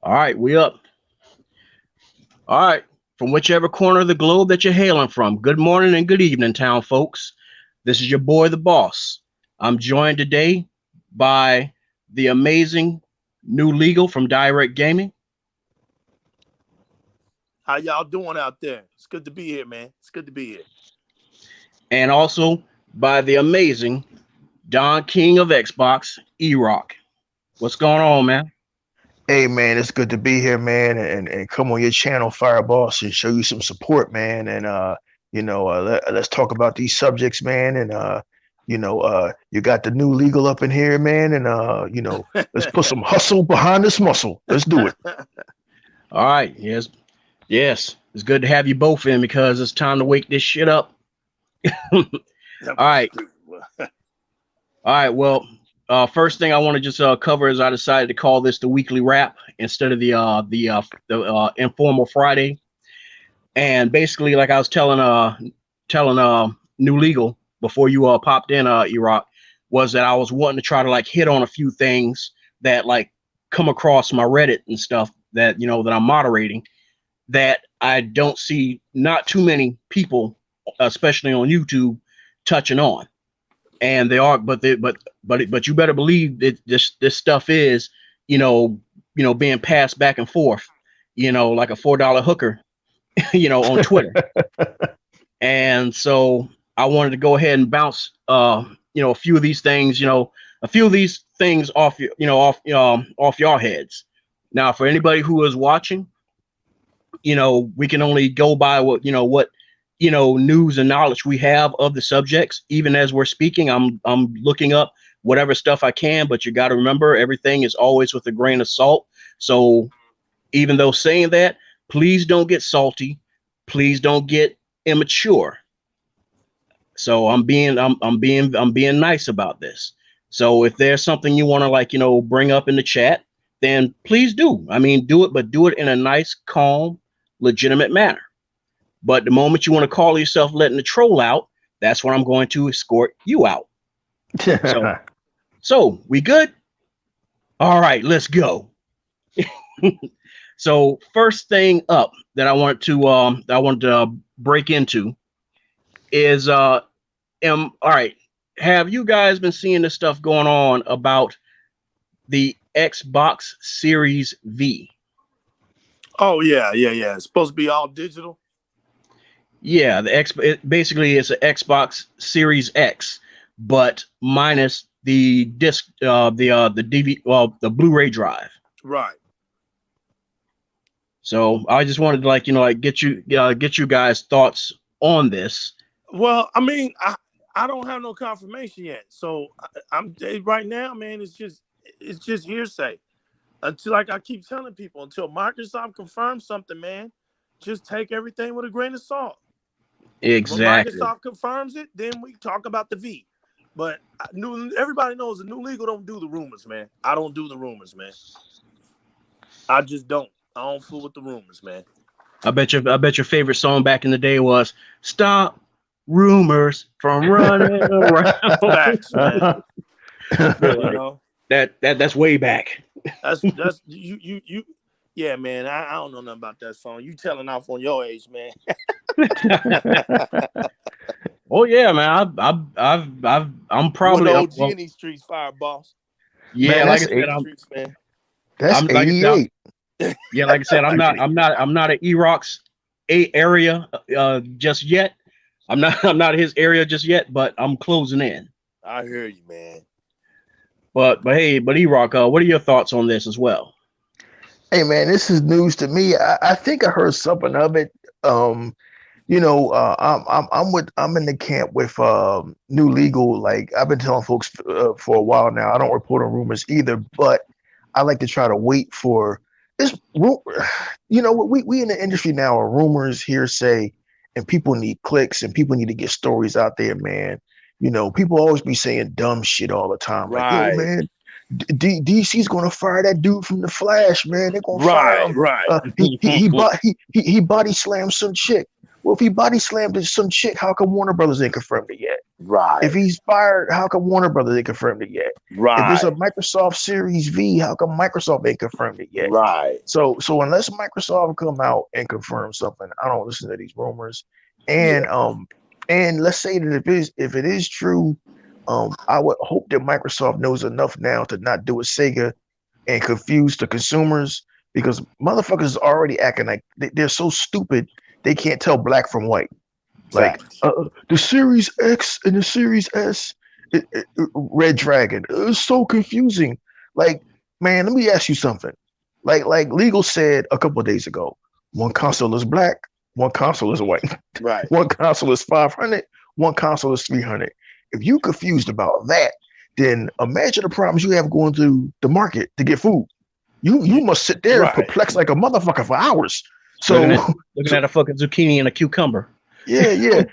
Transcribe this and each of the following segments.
All right, we up. All right, from whichever corner of the globe that you're hailing from, good morning and good evening, town folks. This is your boy, the boss. I'm joined today by the amazing new legal from Direct Gaming, How y'all doing out there? It's good to be here, man. It's good to be here. and also by the amazing Don King of Xbox, E-Rock. What's going on, man? Hey man, it's good to be here, man, and come on your channel, Fireboss, and show you some support, man. And let's talk about these subjects, man. And you got the new legal up in here, man, and let's put some hustle behind this muscle. Let's do it. All right, yes. It's good to have you both in because it's time to wake this shit up. All right. All right. Well, first thing I want to just cover is I decided to call this the weekly wrap instead of the informal Friday. And basically, like I was telling New Legal before you popped in, E-Rock, was that I was wanting to try to like hit on a few things that like come across my Reddit and stuff that that I'm moderating that I don't see not too many people, especially on YouTube, touching on. And they are, but you better believe that this stuff is, being passed back and forth, like a $4 hooker, on Twitter. And so I wanted to go ahead and bounce, a few of these things, off off your heads. Now, for anybody who is watching, we can only go by what news and knowledge we have of the subjects. Even as we're speaking, I'm looking up whatever stuff I can, but you got to remember everything is always with a grain of salt. So even though saying that, please don't get salty, please don't get immature. So I'm being nice about this. So if there's something you want to bring up in the chat, then please do. I mean, do it, but do it in a nice, calm, legitimate manner. But the moment you want to call yourself letting the troll out, that's when I'm going to escort you out. So we good? All right, let's go. So first thing up that I want to break into is all right. Have you guys been seeing this stuff going on about the Xbox Series V? Oh yeah. It's supposed to be all digital. Yeah, basically it's an Xbox Series X, but minus the disc, the DVD, the Blu-ray drive. Right. So I just wanted to get you guys' thoughts on this. Well, I mean, I don't have no confirmation yet, so I'm right now, man. It's just hearsay. Until, like I keep telling people, until Microsoft confirms something, man, just take everything with a grain of salt. Exactly. When Microsoft confirms it, then we talk about the V. But everybody knows the new legal don't do the rumors, man. I don't do the rumors, man. I just don't. I don't fool with the rumors, man. I bet your favorite song back in the day was "Stop Rumors from Running Around." Facts, man. That's way back. That's you. Yeah, man. I don't know nothing about that song. You telling off on your age, man. Oh yeah, man. I'm probably OG in these streets, fire boss. Yeah, man, like I said, man, that's 88. Yeah, like I said, I'm not an E-Rock's area just yet. I'm not his area just yet, but I'm closing in. I hear you, man. But E-Rock, what are your thoughts on this as well? Hey man, this is news to me. I think I heard something of it. I'm in the camp with new legal. Like I've been telling folks for a while now. I don't report on rumors either, but I like to try to wait for this. We in the industry now are rumors, hearsay, and people need clicks and people need to get stories out there, man. People always be saying dumb shit all the time. Right. Like, yo, man, DC's gonna fire that dude from the Flash, man. They're gonna fire him. Right. He body slammed some chick. Well, if he body slammed some chick, how come Warner Brothers ain't confirmed it yet? Right. If he's fired, how come Warner Brothers ain't confirmed it yet? Right. If it's a Microsoft Series V, how come Microsoft ain't confirmed it yet? Right. So unless Microsoft come out and confirm something, I don't listen to these rumors. And and let's say that if it is true, I would hope that Microsoft knows enough now to not do a Sega and confuse the consumers, because motherfuckers are already acting like they're so stupid they can't tell black from white. Like the Series X and the Series S, Red Dragon, it's so confusing. Like, man, let me ask you something. Like Legal said a couple of days ago, one console is black, one console is white. Right. One console is 500, one console is 300. If you confused about that, then imagine the problems you have going to the market to get food. You must sit there perplexed like a motherfucker for hours. So looking at a fucking zucchini and a cucumber. Yeah.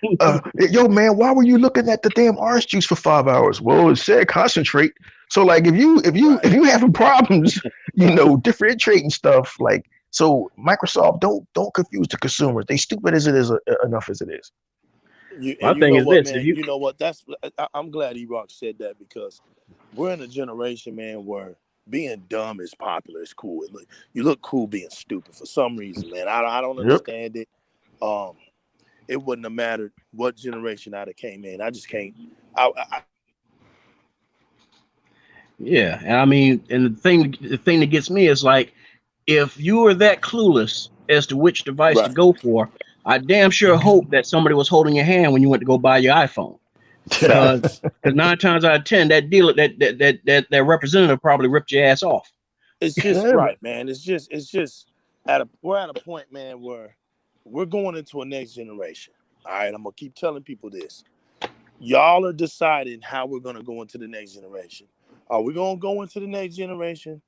Yo, man, why were you looking at the damn orange juice for 5 hours? Well, it said concentrate. So like if you having problems, differentiating stuff, like, so Microsoft, don't confuse the consumers. They stupid as it is enough as it is. My thing is this, man, you know what? I'm glad E-Rock said that, because we're in a generation, man, where being dumb is popular. It's cool. You look cool being stupid for some reason, man. I don't understand it. It wouldn't have mattered what generation I'd have came in. I just can't. Yeah, and I mean, and the thing that gets me is, like, if you are that clueless as to which device to go for, I damn sure hope that somebody was holding your hand when you went to go buy your iPhone. Because 9 times out of 10, that dealer, that representative probably ripped your ass off. It's just right, man. It's just we're at a point, man, where we're going into a next generation. All right, I'm gonna keep telling people this. Y'all are deciding how we're gonna go into the next generation. Are we gonna go into the next generation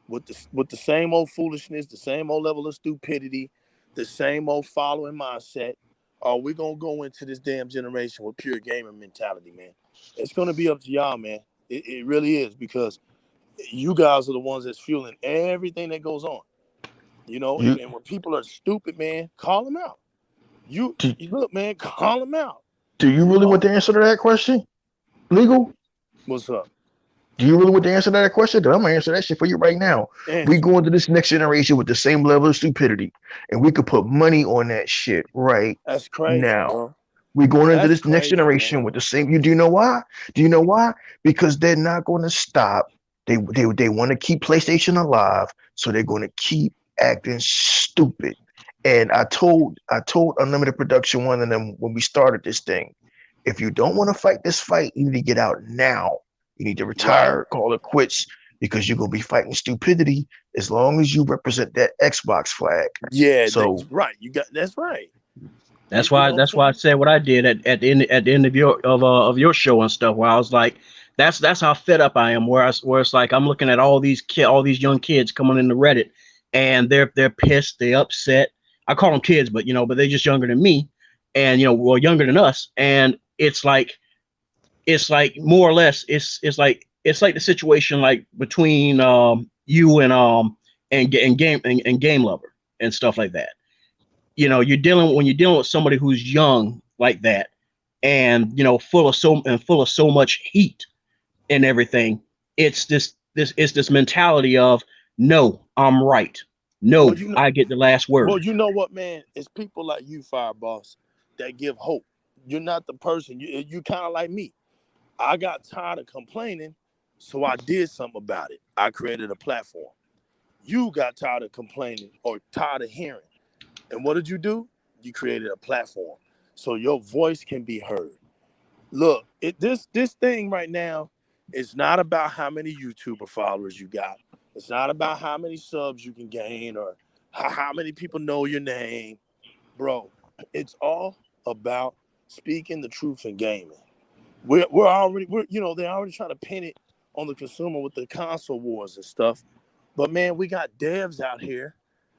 with the same old foolishness, the same old level of stupidity, the same old following mindset? Or are we gonna go into this damn generation with pure gamer mentality, man? It's gonna be up to y'all, man. It really is, because you guys are the ones that's fueling everything that goes on. And when people are stupid, man, call them out. You look, man, call them out. Do you really want the answer to that question? Legal? What's up? Do you really want the answer to that question? Because I'm gonna answer that shit for you right now. We go into this next generation with the same level of stupidity, and we could put money on that shit right That's crazy, now. Bro. We're going into this next generation with the same. Do you know why? Because they're not going to stop. They want to keep PlayStation alive, so they're going to keep acting stupid. And I told Unlimited Production, one of them, when we started this thing, if you don't want to fight this fight, you need to get out now. You need to retire, call it quits, because you're gonna be fighting stupidity as long as you represent that Xbox flag. Yeah, so that's right. That's right. That's why I said what I did at the end of your show and stuff, where I was like, that's how fed up I am. Where it's like I'm looking at all these young kids coming into Reddit, and they're pissed, they upset. I call them kids, but they're just younger than me, and younger than us. And it's like more or less it's like the situation like between you and Game Lover and stuff like that. When you're dealing with somebody who's young like that, and full of so much heat and everything. It's this mentality of, no, I'm right. No, I get the last word. Well, you know what, man? It's people like you, Fire Boss, that give hope. You're not the person. You kind of like me. I got tired of complaining, so I did something about it. I created a platform. You got tired of complaining or tired of hearing. And what did you do? You created a platform so your voice can be heard. Look, this thing right now is not about how many YouTuber followers you got. It's not about how many subs you can gain or how many people know your name. Bro, it's all about speaking the truth in gaming. They're already trying to pin it on the consumer with the console wars and stuff. But man, we got devs out here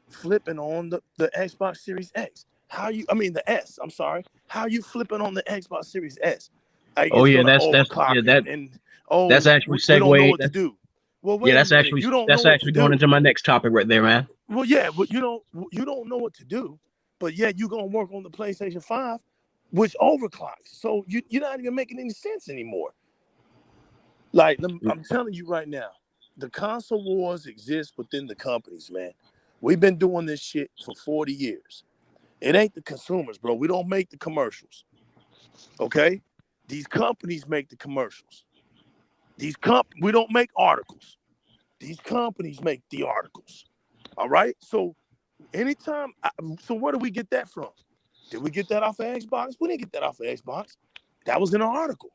flipping on the Xbox Series X. The S, I'm sorry. How you flipping on the Xbox Series S? That's actually segue. We don't know what to do. Well, wait that's actually going into my next topic right there, man. Well, yeah, but you don't know what to do. But yeah, you're gonna work on the PlayStation 5. which overclocks. So you're not even making any sense anymore. Like, I'm telling you right now, the console wars exist within the companies, man. We've been doing this shit for 40 years. It ain't the consumers, bro. We don't make the commercials, okay? These companies make the commercials. We don't make articles. These companies make the articles, all right? So anytime, so where do we get that from? Did we get that off of Xbox? We didn't get that off of Xbox. That was in an article.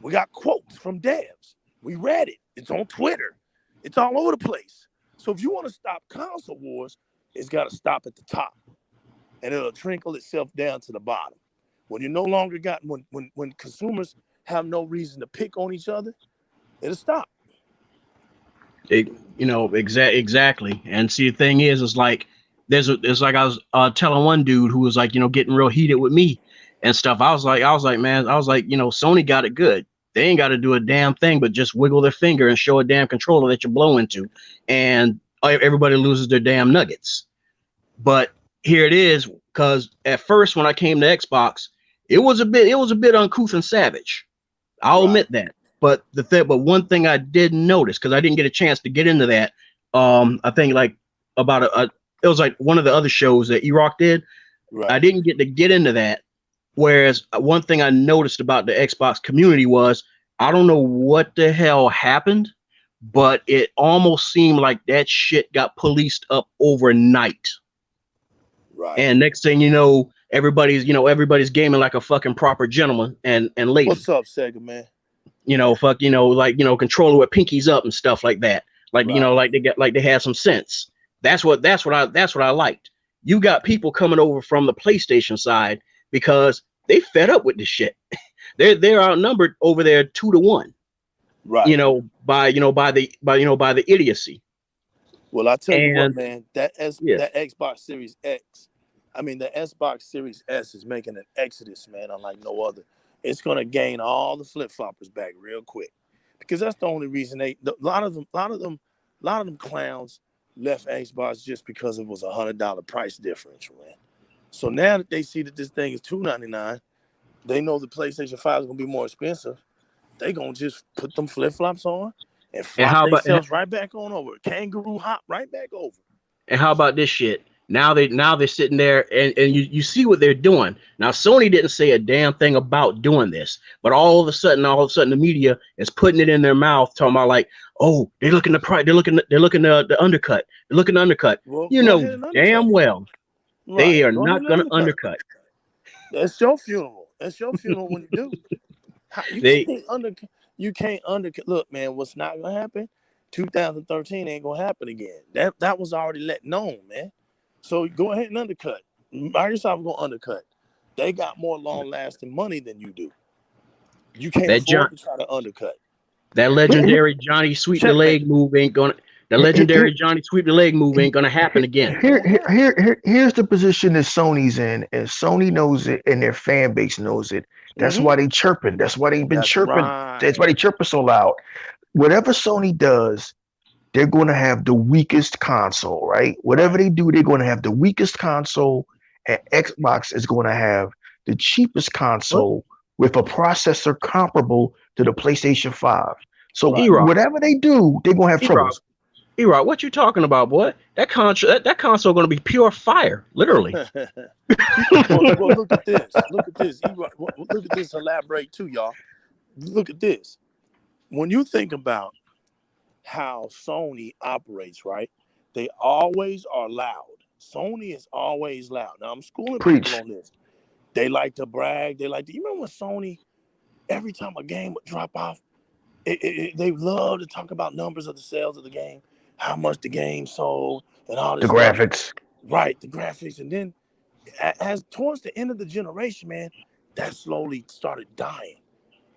We got quotes from devs. We read it. It's on Twitter. It's all over the place. So if you want to stop console wars, it's got to stop at the top. And it'll trickle itself down to the bottom. When you no longer got, when consumers have no reason to pick on each other, it'll stop. Exactly. And see, the thing is like, there's like I was telling one dude who was like, getting real heated with me and stuff. I was like, man, Sony got it good. They ain't got to do a damn thing but just wiggle their finger and show a damn controller that you blow into, and everybody loses their damn nuggets. But here it is, because at first when I came to Xbox, it was a bit uncouth and savage. I'll admit that. But one thing I did notice, because I didn't get a chance to get into that, I think like about it was like one of the other shows that E-Rock did. Right. I didn't get into that. Whereas one thing I noticed about the Xbox community was, I don't know what the hell happened, but it almost seemed like that shit got policed up overnight. Right. And next thing you know, everybody's gaming like a fucking proper gentleman and lady. What's up, Sega man? Controller with pinkies up and stuff like that. Like, right. They had some sense. That's what I liked. You got people coming over from the PlayStation side because they fed up with this shit. They're outnumbered over there 2-1. Right. By the idiocy. Well, I tell you what, man, that Xbox Series X, the Xbox Series S is making an exodus, man, unlike no other. It's gonna gain all the flip-floppers back real quick, because that's the only reason a lot of them clowns left Xbox just because it was $100 price differential, man. So now that they see that this thing is $299, they know the PlayStation 5 is gonna be more expensive. They gonna just put them flip-flops on and flop themselves right back on over. Kangaroo hop right back over. And how about this shit? Now they're sitting there and you see what they're doing. Now Sony didn't say a damn thing about doing this, but all of a sudden the media is putting it in their mouth, talking about like, oh, they're looking the price, they're looking the undercut. They're looking to undercut. Well, damn well they are not gonna undercut. That's your funeral. That's your funeral when you do. You can't undercut. Look, man, what's not gonna happen? 2013 ain't gonna happen again. That was already let known, man. So go ahead and undercut. Microsoft gonna undercut. They got more long-lasting money than you do. You can't afford to try to undercut. That legendary Johnny Sweep the Leg move ain't gonna. The legendary Johnny Sweep the Leg move ain't gonna happen again. Here's the position that Sony's in, and Sony knows it, and their fan base knows it. That's why they chirping. That's why they've been chirping. Right. That's why they chirping so loud. Whatever Sony does, they're going to have the weakest console, right? Whatever they do, they're going to have the weakest console, and Xbox is going to have the cheapest console with a processor comparable to the PlayStation 5. So whatever they do, they're going to have troubles. E-Rock, what you talking about, boy? That console going to be pure fire, literally. well, look at this. Look at this. E-Rock, look at this. Elaborate too, y'all. Look at this. When you think about how Sony operates, right? They always are loud. Sony is always loud. Now I'm schooling people on this. They like to brag. You remember when Sony, every time a game would drop off, they love to talk about numbers of the sales of the game, how much the game sold, and all this stuff. Graphics. Right, the graphics. And then as towards the end of the generation, man, that slowly started dying.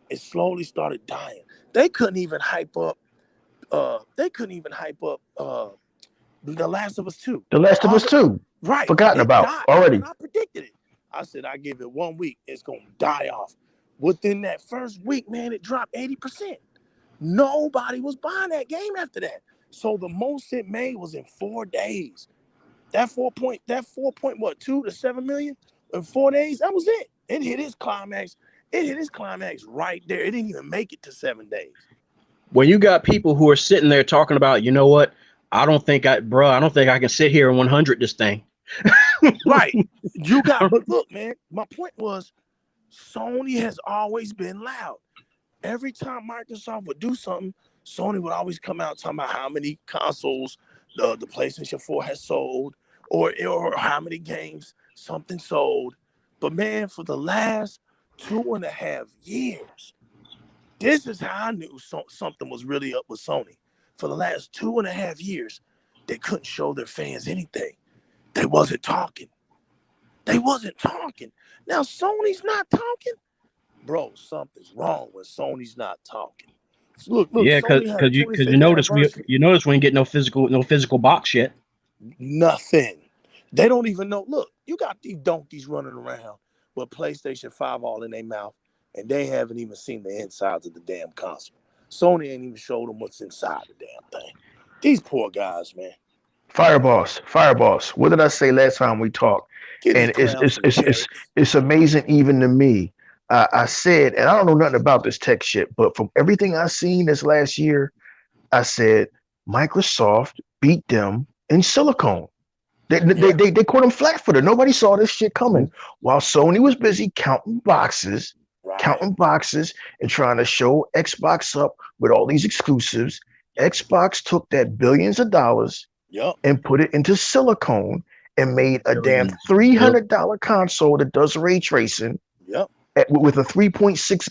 It slowly started dying. They couldn't even hype up The Last of Us 2. The Last of Us 2. Right. Forgotten about already. And I predicted it. I said, I give it 1 week, it's going to die off. Within that first week, man, it dropped 80%. Nobody was buying that game after that. So the most it made was in 4 days. That 4.2 to 7 million in 4 days, that was it. It hit its climax. It hit its climax right there. It didn't even make it to 7 days. When you got people who are sitting there talking about, you know what? I don't think I can sit here and 100 this thing. Right. But look, man, my point was Sony has always been loud. Every time Microsoft would do something, Sony would always come out talking about how many consoles the PlayStation 4 has sold or how many games something sold. But man, for the last 2.5 years, this is how I knew something was really up with Sony. For the last 2.5 years, they couldn't show their fans anything. They wasn't talking. Now Sony's not talking. Bro, something's wrong when Sony's not talking. Look, Yeah, because Sony had a you 25th notice anniversary. we ain't get no physical box yet. Nothing. They don't even know. Look, you got these donkeys running around with PlayStation 5 all in their mouth, and they haven't even seen the insides of the damn console. Sony ain't even showed them what's inside the damn thing. These poor guys, man. Fireboss. What did I say last time we talked? Get And these clowns some carrots. it's amazing even to me. I said, and I don't know nothing about this tech shit, but from everything I seen this last year, I said Microsoft beat them in silicone. They caught them flat-footed. Nobody saw this shit coming. While Sony was busy counting boxes and trying to show Xbox up with all these exclusives. Xbox took that billions of dollars and put it into silicone and made a damn $300 console that does ray tracing with a 3.6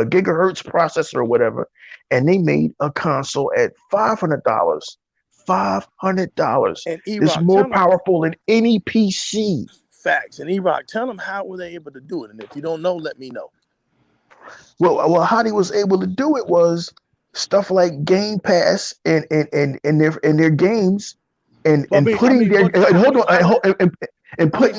gigahertz processor or whatever. And they made a console at $500. $500. It's more powerful than any PC. Facts. And E-Rock, tell them how were they able to do it. And if you don't know, let me know. Well, how they was able to do it was stuff like Game Pass and their games and putting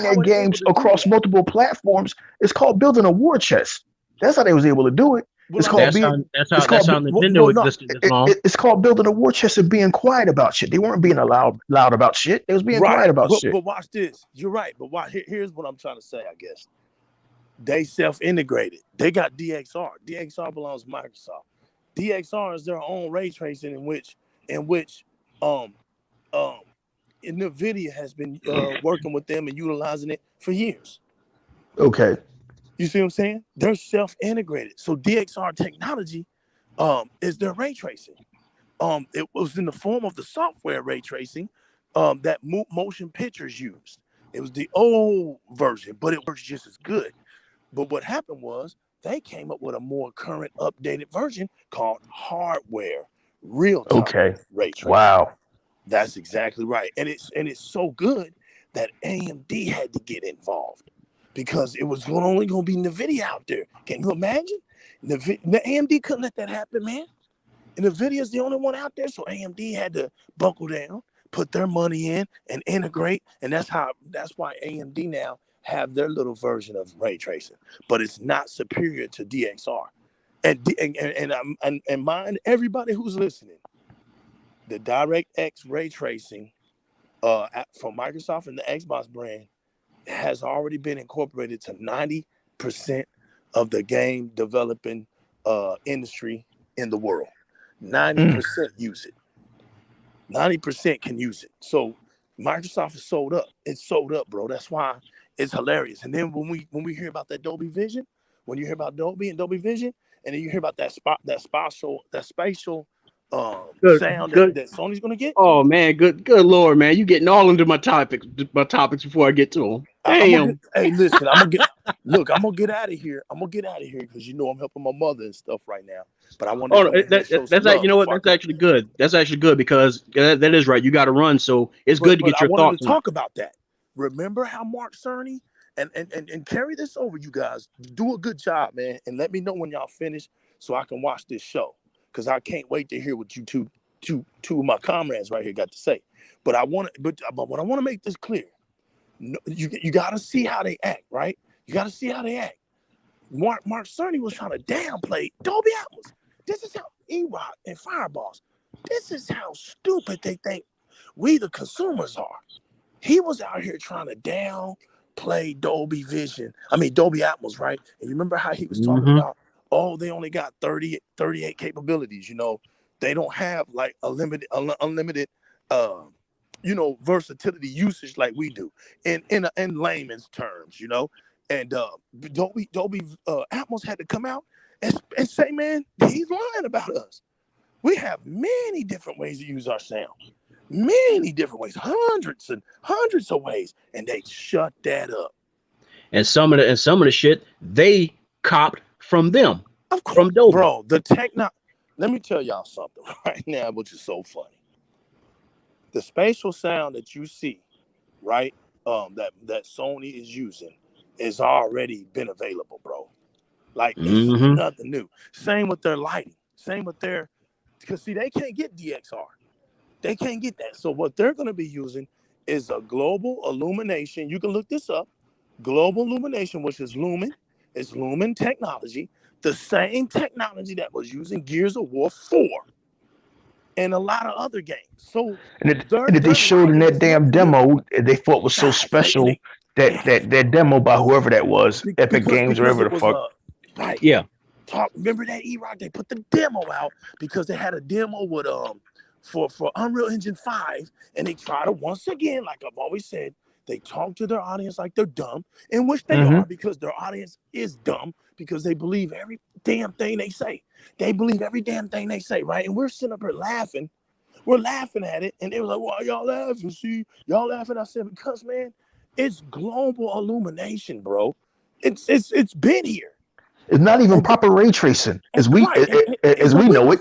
their games across multiple platforms. It's called building a war chest. That's how they was able to do it. That's how Nintendo existed this long. It's called building a war chest and being quiet about shit. They weren't being loud about shit. They was being quiet about shit. But watch this. You're right. But here's what I'm trying to say, I guess. They self-integrated. They got DXR. DXR belongs to Microsoft. DXR is their own ray tracing in which NVIDIA has been working with them and utilizing it for years. Okay. You see what I'm saying? They're self-integrated. So DXR technology is their ray tracing. It was in the form of the software ray tracing that motion pictures used. It was the old version, but it works just as good. But what happened was they came up with a more current, updated version called hardware real-time ray tracing. Wow. That's exactly right. And it's so good that AMD had to get involved because it was only going to be NVIDIA out there. Can you imagine? The AMD couldn't let that happen, man. And NVIDIA is the only one out there, so AMD had to buckle down, put their money in, and integrate. And that's why AMD now have their little version of ray tracing, but it's not superior to DXR. And mind everybody who's listening, the DirectX ray tracing from Microsoft and the Xbox brand has already been incorporated to 90% of the game developing industry in the world. 90% use it. 90% can use it. So Microsoft is sold up. It's sold up, bro. That's why it's hilarious. And then when we hear about that Dolby Vision, when you hear about Dolby and Dolby Vision, and then you hear about that spatial sound that Sony's gonna get. Oh man, good Lord, man, you getting all into my topics before I get to them. Damn. Hey, listen, I'm gonna get out of here. I'm gonna get out of here because I'm helping my mother and stuff right now. But I want to. That's actually good. That's actually good because that is right. You got to run, so it's good to get your thoughts. I wanted to talk about that. Remember how Mark Cerny and carry this over, you guys. Do a good job, man, and let me know when y'all finish so I can watch this show because I can't wait to hear what you two of my comrades right here got to say. But what I want to make this clear. You got to see how they act, right? You got to see how they act. Mark Cerny was trying to downplay Dolby Atmos. This is how E-Rock and Fireboss. This is how stupid they think we the consumers are. He was out here trying to play Dolby Vision. I mean, Dolby Atmos, right? And you remember how he was talking Mm-hmm. about, oh, they only got 38 capabilities, you know. They don't have like unlimited, you know, versatility usage like we do in layman's terms, you know. And Dolby Atmos had to come out and say, man, he's lying about us. We have many different ways to use our sound. Many different ways, hundreds and hundreds of ways, and they shut that up. And some of the shit they copped from them, Of course, from Dolby. bro. Let me tell y'all something right now, which is so funny. The spatial sound that you see, right? That Sony is using is already been available, bro. Like it's nothing new. Same with their lighting. Same with their, because see, they can't get DXR. They can't get that. So what they're going to be using is a global illumination. You can look this up. Global illumination, which is Lumen. It's Lumen technology. The same technology that was using Gears of War 4 and a lot of other games. So and they showed in that damn demo, they thought was so special, that demo by whoever that was, Epic Games or whatever the fuck. Right. Yeah. Remember that E-Rock? They put the demo out because they had a demo with for Unreal Engine 5, and they try to, once again, like I've always said, they talk to their audience like they're dumb, in which they are, because their audience is dumb, because they believe every damn thing they say. They believe every damn thing they say, right? And we're sitting up here laughing. We're laughing at it, and they were like, "Why y'all laughing? See, y'all laughing?" I said, "Because, man, it's global illumination, bro. It's been here. It's not even proper ray tracing, as we know it."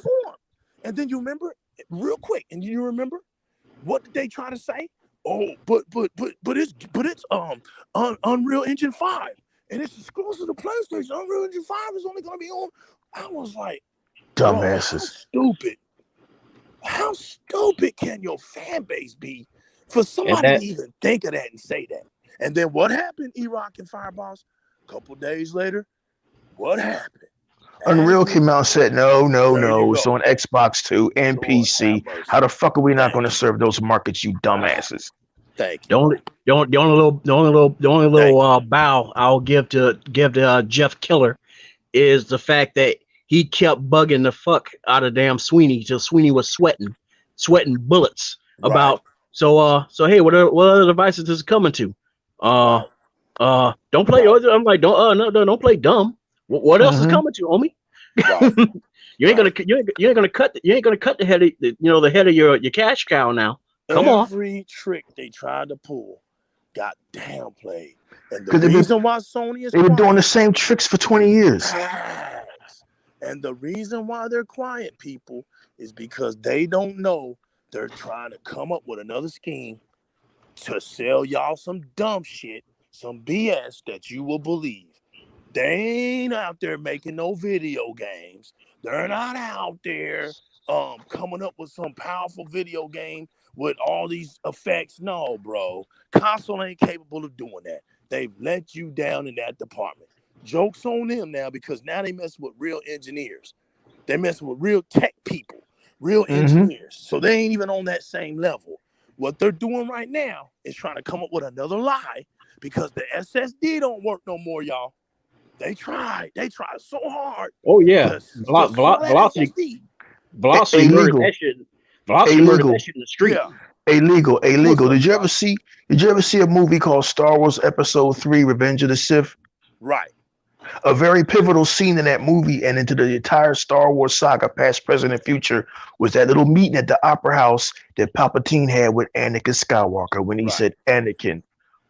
And then you remember, real quick, and you remember, what did they try to say? Oh, but it's Unreal Engine 5, and it's exclusive to PlayStation. Unreal Engine 5 is only going to be on. I was like, dumbasses. How stupid can your fan base be for somebody to even think of that and say that? And then what happened, E-Rock and Fireballs? A couple days later, what happened? Unreal came out and said, no, it's on Xbox 2 and PC. How the fuck are we not going to serve those markets, you dumbasses? Thank you. The only little bow I'll give to Jeff Killer is the fact that he kept bugging the fuck out of damn Sweeney till Sweeney was sweating bullets about. So hey, what other devices this is coming to? Don't play. I'm like, don't play dumb. What else is coming to, homie? Right. you ain't gonna cut the head of the head of your cash cow now. Come on. Every trick they tried to pull got downplayed. And the reason why Sony is they were doing the same tricks for 20 years. And the reason why they're quiet, people, is because they don't know they're trying to come up with another scheme to sell y'all some dumb shit, some BS that you will believe. They ain't out there making no video games. They're not out there coming up with some powerful video game with all these effects. No, bro. Console ain't capable of doing that. They've let you down in that department. Joke's on them now, because now they mess with real engineers. They mess with real tech people, real engineers. So they ain't even on that same level. What they're doing right now is trying to come up with another lie, because the SSD don't work no more, y'all. They tried so hard. Oh yeah, velocity murdered that shit. Velocity murdered that shit in the street. Yeah. Illegal. Did you ever see a movie called Star Wars Episode 3: Revenge of the Sith? Right. A very pivotal scene in that movie and into the entire Star Wars saga, past, present, and future, was that little meeting at the Opera House that Palpatine had with Anakin Skywalker when he said, "Anakin,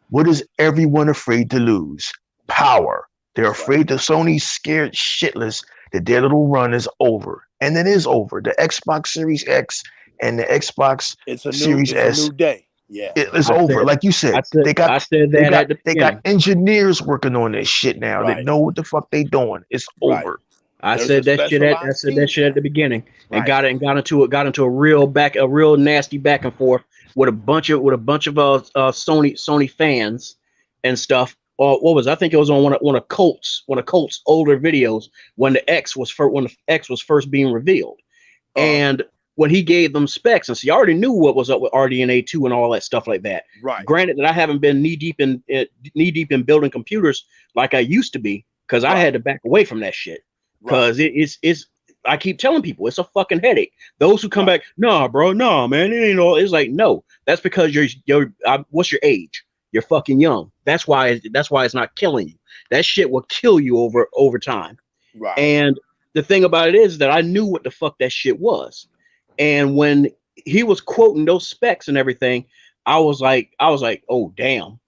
what is everyone afraid to lose? Power. They're afraid that Sony's scared shitless that their little run is over." And it is over. The Xbox Series X and the Xbox Series S. A new day. Yeah, it's over. Like you said, they got engineers working on this shit now. They know what the fuck they doing. It's over. I said that shit at the beginning, and got into a real nasty back and forth with a bunch of Sony fans and stuff. Or what was I think it was on one of Colt's older videos when the X was first being revealed, and when he gave them specs, and so you already knew what was up with RDNA 2 and all that stuff like that. Right. Granted that I haven't been knee deep in building computers like I used to be, because I had to back away from that shit. Because it's I keep telling people it's a fucking headache. Those who come back, nah, bro, nah, man, it ain't all. It's like, no, that's because you're what's your age? You're fucking young. That's why it's not killing you. That shit will kill you over time. Right. And the thing about it is that I knew what the fuck that shit was. And when he was quoting those specs and everything, I was like, oh damn.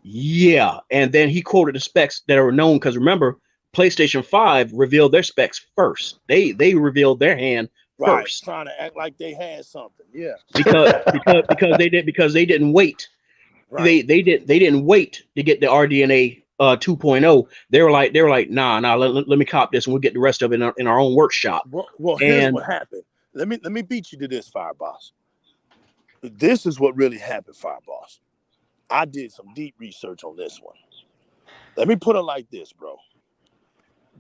Yeah. And then he quoted the specs that are known, because remember, PlayStation 5 revealed their specs first. They revealed their hand first. Trying to act like they had something. Yeah. Because they didn't wait. Right. They didn't wait to get the RDNA 2.0. They were like, nah, let me cop this and we'll get the rest of it in our own workshop. Well, here's what happened. Let me beat you to this, Fireboss. This is what really happened, Fireboss. I did some deep research on this one. Let me put it like this, bro.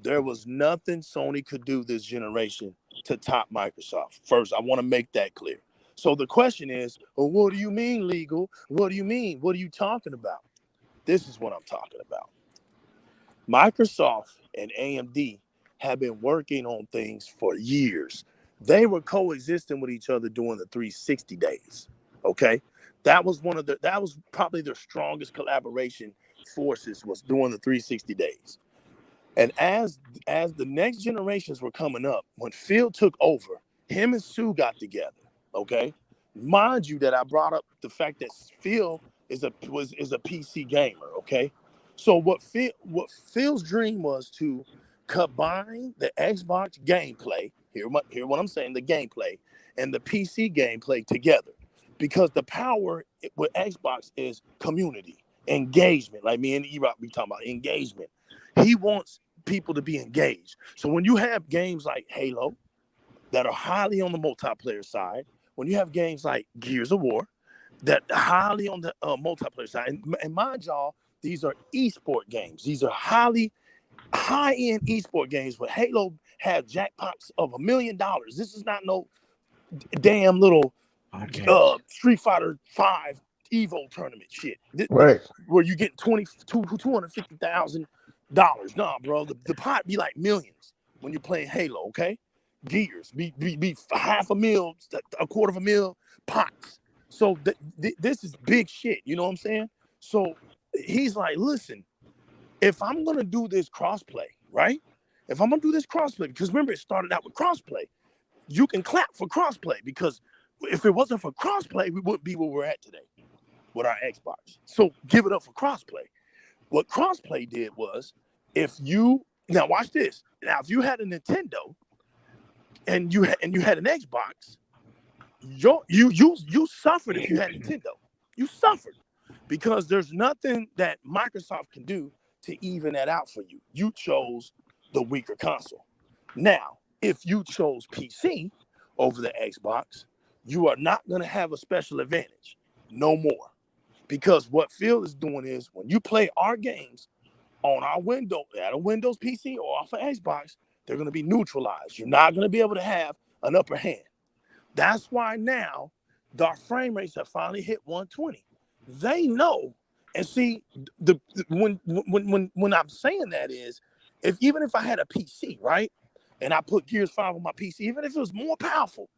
There was nothing Sony could do this generation to top Microsoft. First, I want to make that clear. So the question is, well, what do you mean legal? What do you mean? What are you talking about? This is what I'm talking about. Microsoft and AMD have been working on things for years. They were coexisting with each other during the 360 days. Okay, that was probably their strongest collaboration forces, was during the 360 days. And as the next generations were coming up, when Phil took over, him and Sue got together. Okay, mind you that I brought up the fact that Phil is a PC gamer. Okay, so what Phil's dream was to combine the Xbox gameplay. Hear what I'm saying, the gameplay and the PC gameplay together, because the power with Xbox is community engagement. Like me and E-Rock be talking about engagement. He wants people to be engaged. So when you have games like Halo that are highly on the multiplayer side, when you have games like Gears of War that are highly on the multiplayer side, and mind y'all, these are esport games. These are high-end esport games, where Halo had jackpots of $1 million. This is not no damn little Street Fighter 5 Evo tournament shit. Right. Where you get $250,000. Nah, bro. The pot be like millions when you're playing Halo, okay? Gears be $500,000, $250,000 pots. So this is big shit, you know what I'm saying? So he's like, listen, if I'm gonna do this crossplay, right? If I'm gonna do this crossplay, because remember it started out with crossplay. You can clap for crossplay, because if it wasn't for crossplay, we wouldn't be where we're at today with our Xbox. So give it up for crossplay. What crossplay did was, now watch this. Now, if you had a Nintendo and you had an Xbox, you suffered if you had Nintendo. You suffered, because there's nothing that Microsoft can do to even that out for you. You chose the weaker console. Now, if you chose PC over the Xbox, you are not going to have a special advantage. No more. Because what Phil is doing is, when you play our games on our at a Windows PC or off of Xbox, they're going to be neutralized. You're not going to be able to have an upper hand. That's why now our frame rates have finally hit 120. They know. And see, when I'm saying that is, even if I had a PC, right, and I put Gears 5 on my PC, even if it was more powerful,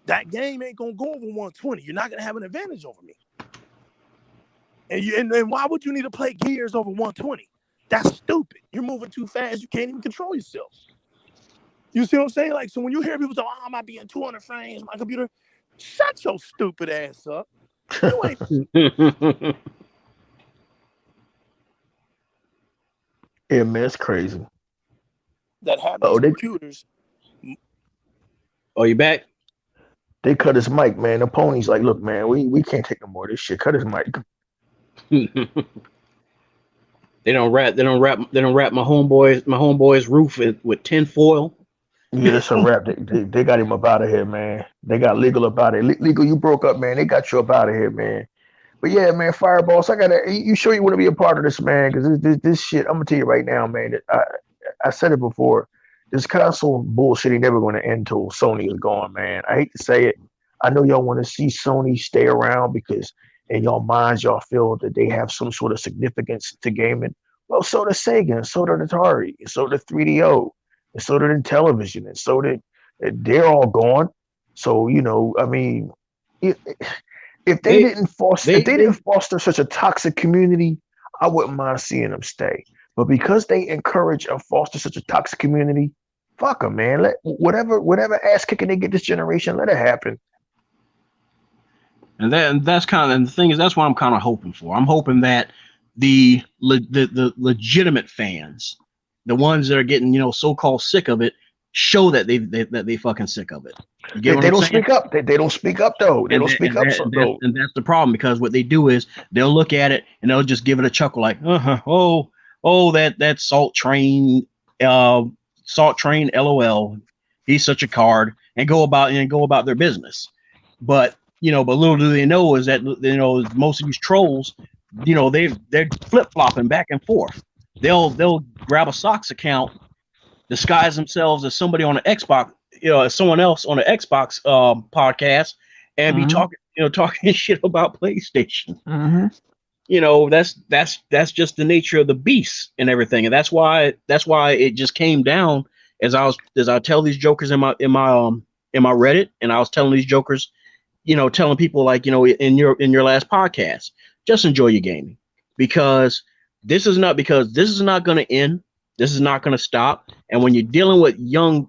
that game ain't gonna go over 120. You're not gonna have an advantage over me. And why would you need to play Gears over 120? That's stupid. You're moving too fast. You can't even control yourself. You see what I'm saying? Like, so when you hear people say, "Oh, I might be in 200 frames, my computer," shut your stupid ass up. You ain't. Yeah, man, it's crazy. That have these computers. Oh, you back? They cut his mic, man. The pony's like, look, man, we can't take no more of this shit. Cut his mic. They don't wrap my homeboy's roof with tin foil. Yeah, it's a wrap. They got him up out of here, man. They got legal up out of here. Legal, you broke up, man. They got you up out of here, man. But yeah, man, Fireballs, you sure you want to be a part of this, man? Because this shit, I'm gonna tell you right now, man. I said it before. this console bullshit ain't never going to end until Sony is gone, man. I hate to say it. I know y'all want to see Sony stay around because in your minds y'all feel that they have some sort of significance to gaming. Well, so did Sega, and so did Atari, and so did 3DO, and so did Intellivision, and so did they're all gone. So I mean, if, if they didn't foster such a toxic community, I wouldn't mind seeing them stay. But because they encourage and foster such a toxic community, fuck them, man. Let whatever ass kicking they get this generation, let it happen. And that's kind of, and the thing is, that's what I'm kind of hoping for. I'm hoping that the legitimate fans, the ones that are getting so-called sick of it, show that they fucking sick of it. They don't speak up. They don't speak up though. They don't speak up. And that's the problem, because what they do is they'll look at it and they'll just give it a chuckle, like, oh, that Salt Train, LOL. He's such a card, and go about their business. But little do they know is that most of these trolls, they're flip flopping back and forth. They'll grab a Sox account, disguise themselves as somebody on an Xbox, as someone else on an Xbox podcast, and be talking shit about PlayStation. That's just the nature of the beast and everything, and that's why it just came down as I tell these jokers in my Reddit, and I was telling these jokers, telling people, like, in your last podcast, just enjoy your gaming, because this is not going to end. This is not going to stop. And when you're dealing with young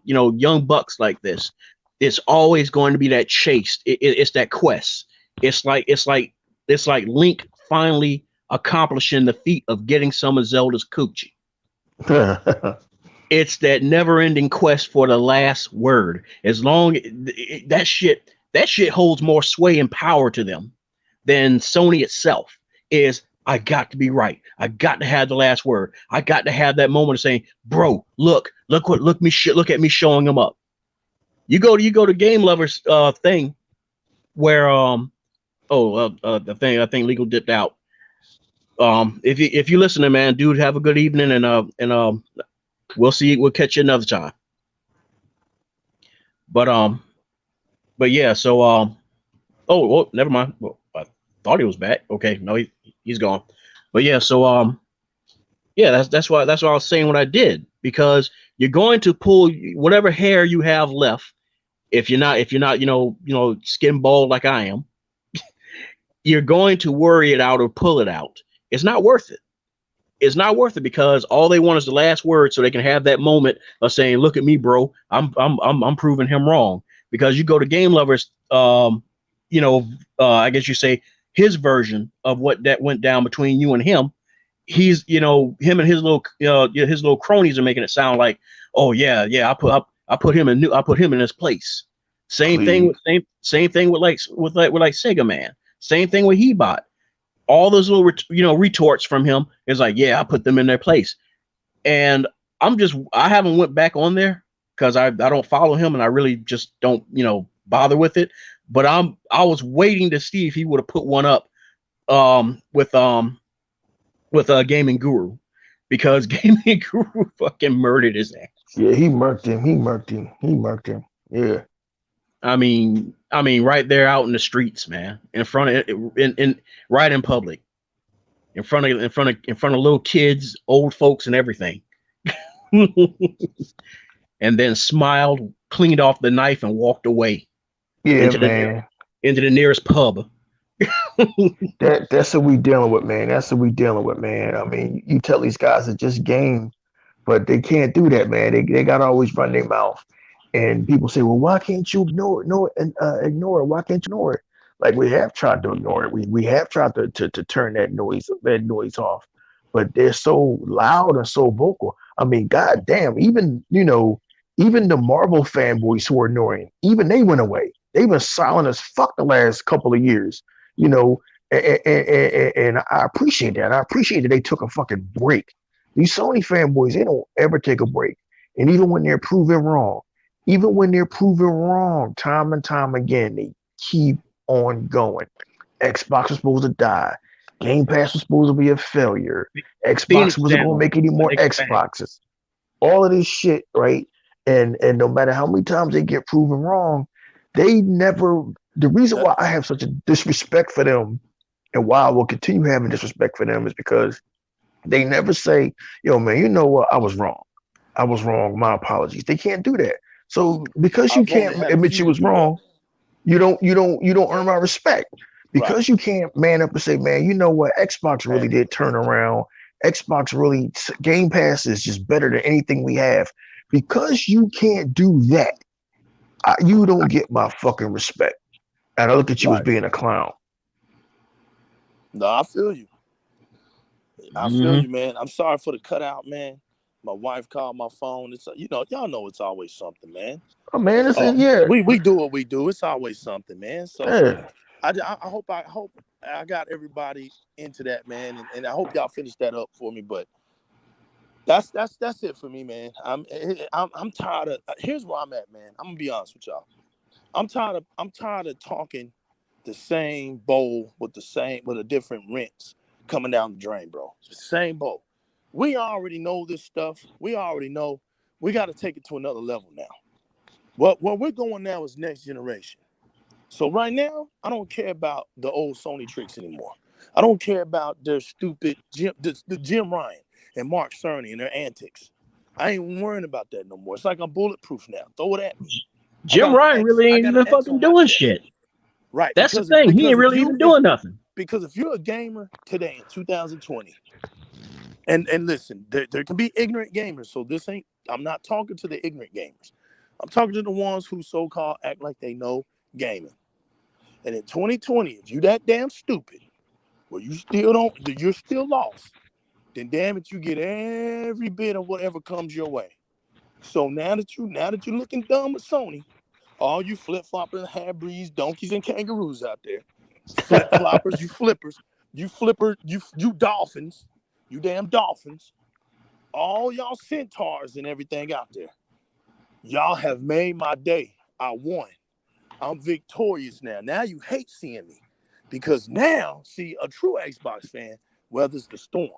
bucks like this, it's always going to be that chase. It's that quest. It's like Link finally accomplishing the feat of getting some of Zelda's coochie. It's that never-ending quest for the last word. As long that shit holds more sway and power to them than Sony itself. Is, I got to be right. I got to have the last word. I got to have that moment of saying, bro, look at me showing them up. You go to Game Lovers thing where the thing, I think Legal dipped out. If you listening, man, dude, have a good evening, and we'll catch you another time. But yeah, so oh, well, never mind. Well, I thought he was back. Okay, no, he's gone. But yeah, so yeah, that's why I was saying what I did, because you're going to pull whatever hair you have left. If you're not skin bald like I am, you're going to worry it out or pull it out. It's not worth it. It's not worth it, because all they want is the last word, so they can have that moment of saying, "Look at me, bro. I'm proving him wrong." Because you go to Game Lovers, I guess you say his version of what that went down between you and him. He's, him and his little cronies are making it sound like, oh yeah, I put him in his place. Same thing with Sega Man. Same thing with Hebot. All those little retorts from him is like, yeah, I put them in their place. And I haven't went back on there because I don't follow him, and I really just don't bother with it. But I was waiting to see if he would have put one up with Gaming Guru, because Gaming Guru fucking murdered his ass. Yeah, he murked him. Yeah. I mean, right there out in the streets, man, in front of right in public, in front of little kids, old folks, and everything. And then smiled, cleaned off the knife, and walked away. Yeah, into the nearest pub. That's what we dealing with, man. I mean, you tell these guys it's just game, but they can't do that, man. They gotta always run their mouth. And people say, well, why can't you ignore it? Why can't you ignore it? Like, we have tried to ignore it. We have tried to turn that noise off, but they're so loud and so vocal. I mean, goddamn, even the Marvel fanboys who are annoying, even they went away. They've been silent as fuck the last couple of years, and I appreciate that. I appreciate that they took a fucking break. These Sony fanboys, they don't ever take a break. And even when they're proven wrong, time and time again, they keep on going. Xbox was supposed to die. Game Pass was supposed to be a failure. Xbox wasn't going to make any more Xboxes. All of this shit, right? And no matter how many times they get proven wrong, they never. The reason why I have such a disrespect for them, and why I will continue having disrespect for them, is because they never say, "Yo, man, you know what? I was wrong. I was wrong. My apologies." They can't do that. So because you I've only can't had a admit you few was do that. wrong, you don't earn my respect. Right. Because you can't man up and say, "Man, you know what? Xbox really did turn around. Xbox really Game Pass is just better than anything we have." Because you can't do that, you don't get my fucking respect. And I look at you as Right. being a clown. No, I feel you. I feel you, man. I'm sorry for the cutout, man. My wife called my phone. It's y'all know it's always something, man. Oh man, yeah. We do what we do. It's always something, man. So Yeah. I hope I got everybody into that, man, and I hope y'all finish that up for me. But that's it for me, man. I'm tired of. Here's where I'm at, man. I'm gonna be honest with y'all. I'm tired of talking the same bowl with a different rinse coming down the drain, bro. It's the same bowl. We already know this stuff. We already know. We got to take it to another level now. Where we're going now is next generation. So right now, I don't care about the old Sony tricks anymore. I don't care about their stupid the Jim Ryan and Mark Cerny and their antics. I ain't worrying about that no more. It's like I'm bulletproof now. Throw it at me. Jim Ryan really I ain't got an even X fucking on my doing chest. shit. Right. That's the thing. He ain't really even doing nothing. Because if you're a gamer today in 2020, and listen, there can be ignorant gamers. So I'm not talking to the ignorant gamers. I'm talking to the ones who so-called act like they know gaming. And in 2020, if you that damn stupid, well, you're still lost, then damn it, you get every bit of whatever comes your way. So now that you're looking dumb with Sony, all you flip-floppers, half-breeds, donkeys, and kangaroos out there, flip-floppers, you dolphins, you damn dolphins, all y'all centaurs and everything out there, y'all have made my day. I won. I'm victorious now. Now you hate seeing me because now, see, a true Xbox fan weathers the storm.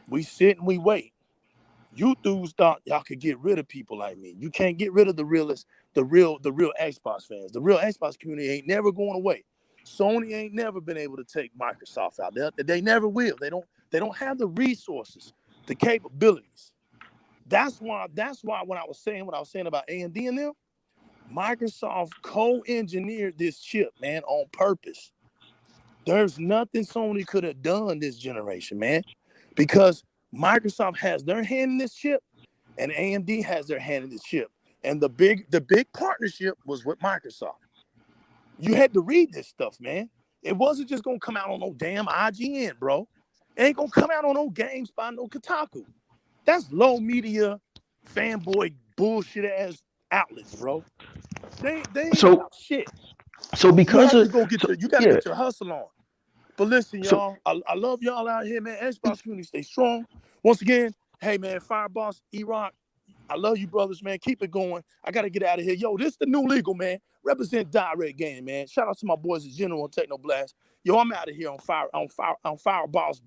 We sit and we wait. You dudes thought y'all could get rid of people like me. You can't get rid of the real Xbox fans. The real Xbox community ain't never going away. Sony ain't never been able to take Microsoft out. They never will. They don't have the resources, the capabilities. That's why when I was saying what I was saying about AMD and them, Microsoft co-engineered this chip, man, on purpose. There's nothing Sony could have done this generation, man, because Microsoft has their hand in this chip and AMD has their hand in this chip. And the big partnership was with Microsoft. You had to read this stuff, man. It wasn't just going to come out on no damn IGN, bro. It ain't going to come out on no games by no Kotaku. That's low media fanboy bullshit ass outlets, bro. They ain't about shit. So because you gotta get your hustle on. But listen, y'all, so, I love y'all out here, man. Xbox community, stay strong. Once again, hey man, Fireboss, E-Rock, I love you brothers, man. Keep it going. I gotta get out of here. Yo, this the new legal, man. Represent Direct Game, man. Shout out to my boys at General and Techno Blast. Yo, I'm out of here on Fireboss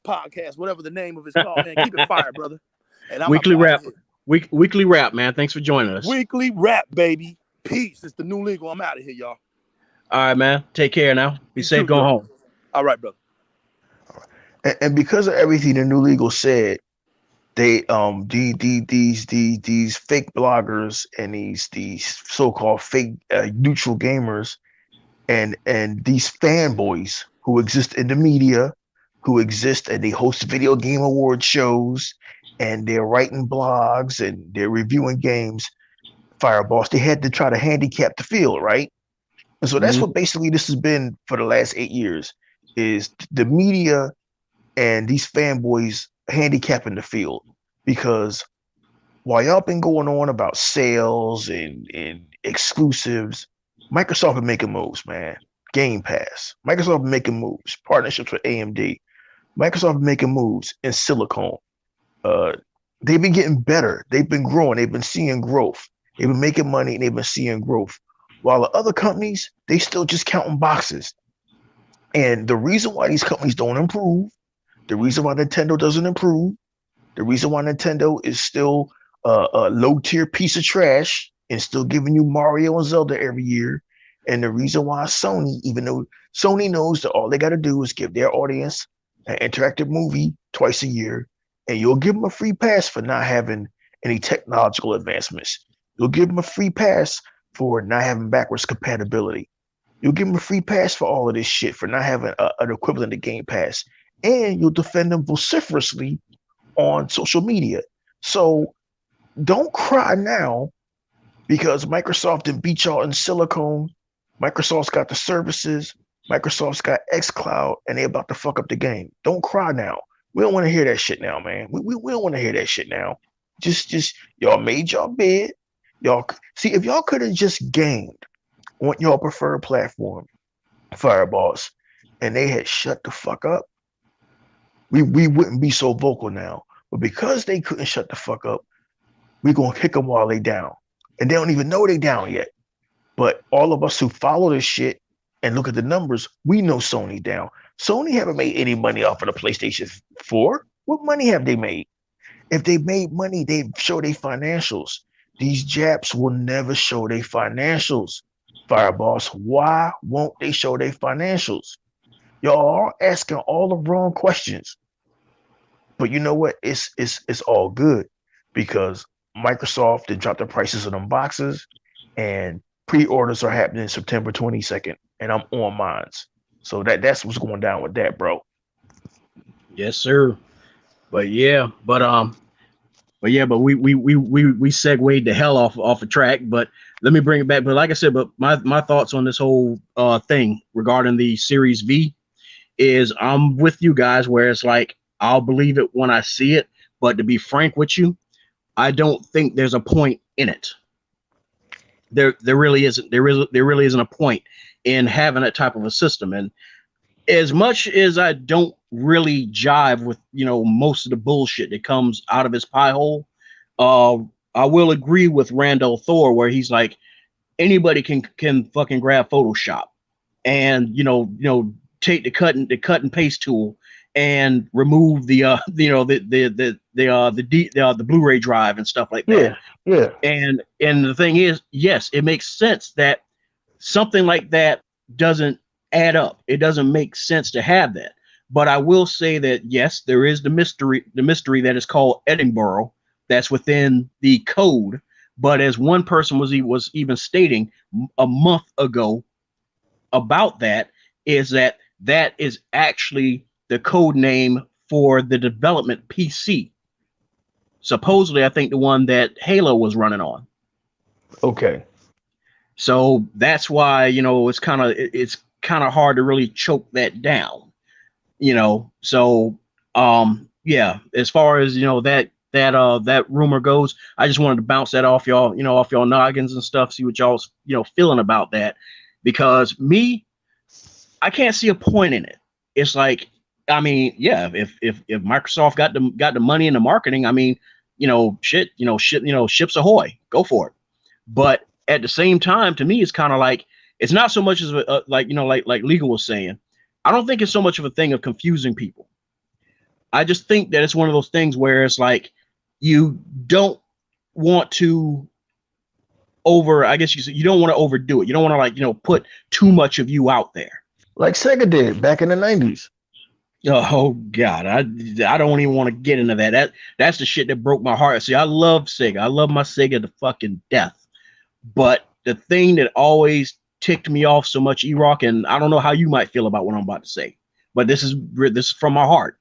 podcast, whatever the name of it's called, man. Keep it fire, brother. And I'm Weekly out Wrap. here. Weekly Wrap, man. Thanks for joining us. Weekly Wrap, baby. Peace. It's the new legal. I'm out of here, y'all. All right, man. Take care now. Be safe going home. All right, brother. And because of everything the new legal said, they these fake bloggers and these so-called fake neutral gamers and these fanboys who exist in the media, who exist and they host video game award shows and they're writing blogs and they're reviewing games. Fireboss, they had to try to handicap the field, right? And so that's what basically this has been for the last 8 years, is the media and these fanboys handicapping the field. Because while y'all been going on about sales and exclusives, Microsoft been making moves, man. Game Pass. Microsoft been making moves. Partnerships with AMD. Microsoft been making moves in silicone. They've been getting better. They've been growing. They've been seeing growth. They've been making money and they've been seeing growth. While the other companies, they still just counting boxes. And the reason why these companies don't improve, the reason why Nintendo doesn't improve, the reason why Nintendo is still a low tier piece of trash and still giving you Mario and Zelda every year. And the reason why Sony, even though Sony knows that all they got to do is give their audience an interactive movie twice a year, and you'll give them a free pass for not having any technological advancements. You'll give them a free pass for not having backwards compatibility. You'll give them a free pass for all of this shit for not having an equivalent to Game Pass, and you'll defend them vociferously on social media. So don't cry now because Microsoft didn't beat y'all in silicone. Microsoft's got the services. Microsoft's got xCloud, and they're about to fuck up the game. Don't cry now. We don't want to hear that shit now, man. We don't want to hear that shit now. Just y'all made y'all bid. Y'all see if y'all could have just gamed on your preferred platform, Fireballs, and they had shut the fuck up, we wouldn't be so vocal now. But because they couldn't shut the fuck up, we're gonna kick them while they down. And they don't even know they down yet. But all of us who follow this shit and look at the numbers, we know Sony down. Sony haven't made any money off of the PlayStation 4. What money have they made? If they made money, they'd show their financials. These Japs will never show their financials. Fireballs, why won't they show their financials? Y'all are asking all the wrong questions. But you know what? It's all good because Microsoft did drop the prices of them boxes, and pre-orders are happening September 22nd, and I'm on mines. So that's what's going down with that, bro. Yes, sir. But we segued the hell off a track. But let me bring it back. But like I said, but my thoughts on this whole thing regarding the Series V is I'm with you guys where it's like I'll believe it when I see it. But to be frank with you, I don't think there's a point in it. There really isn't. There really isn't a point in having that type of a system. And as much as I don't really jive with most of the bullshit that comes out of his pie hole, I will agree with Randall Thor where he's like anybody can fucking grab Photoshop and take the cut and paste tool and remove the Blu-ray drive and stuff like that. Yeah. And the thing is, yes, it makes sense that something like that doesn't add up. It doesn't make sense to have that. But I will say that yes, there is the mystery that is called Edinburgh that's within the code. But as one person was even stating a month ago about that, is that is actually the code name for the development PC. Supposedly, I think the one that Halo was running on. Okay. So that's why it's kind of hard to really choke that down. So yeah. As far as that rumor goes, I just wanted to bounce that off y'all, off y'all noggins and stuff. See what y'all's feeling about that, because I can't see a point in it. It's like, I mean, yeah, if Microsoft got the money and the marketing, I mean, ships ahoy, go for it. But at the same time, to me, it's kind of like it's not so much as like Legal was saying. I don't think it's so much of a thing of confusing people. I just think that it's one of those things where it's like you don't want to I guess you don't want to overdo it. You don't want to put too much of you out there. Like Sega did back in the 90s. Oh God, I don't even want to get into that. That's the shit that broke my heart. See, I love Sega. I love my Sega to fucking death. But the thing that always ticked me off so much, E-Rock, and I don't know how you might feel about what I'm about to say, but this is from my heart.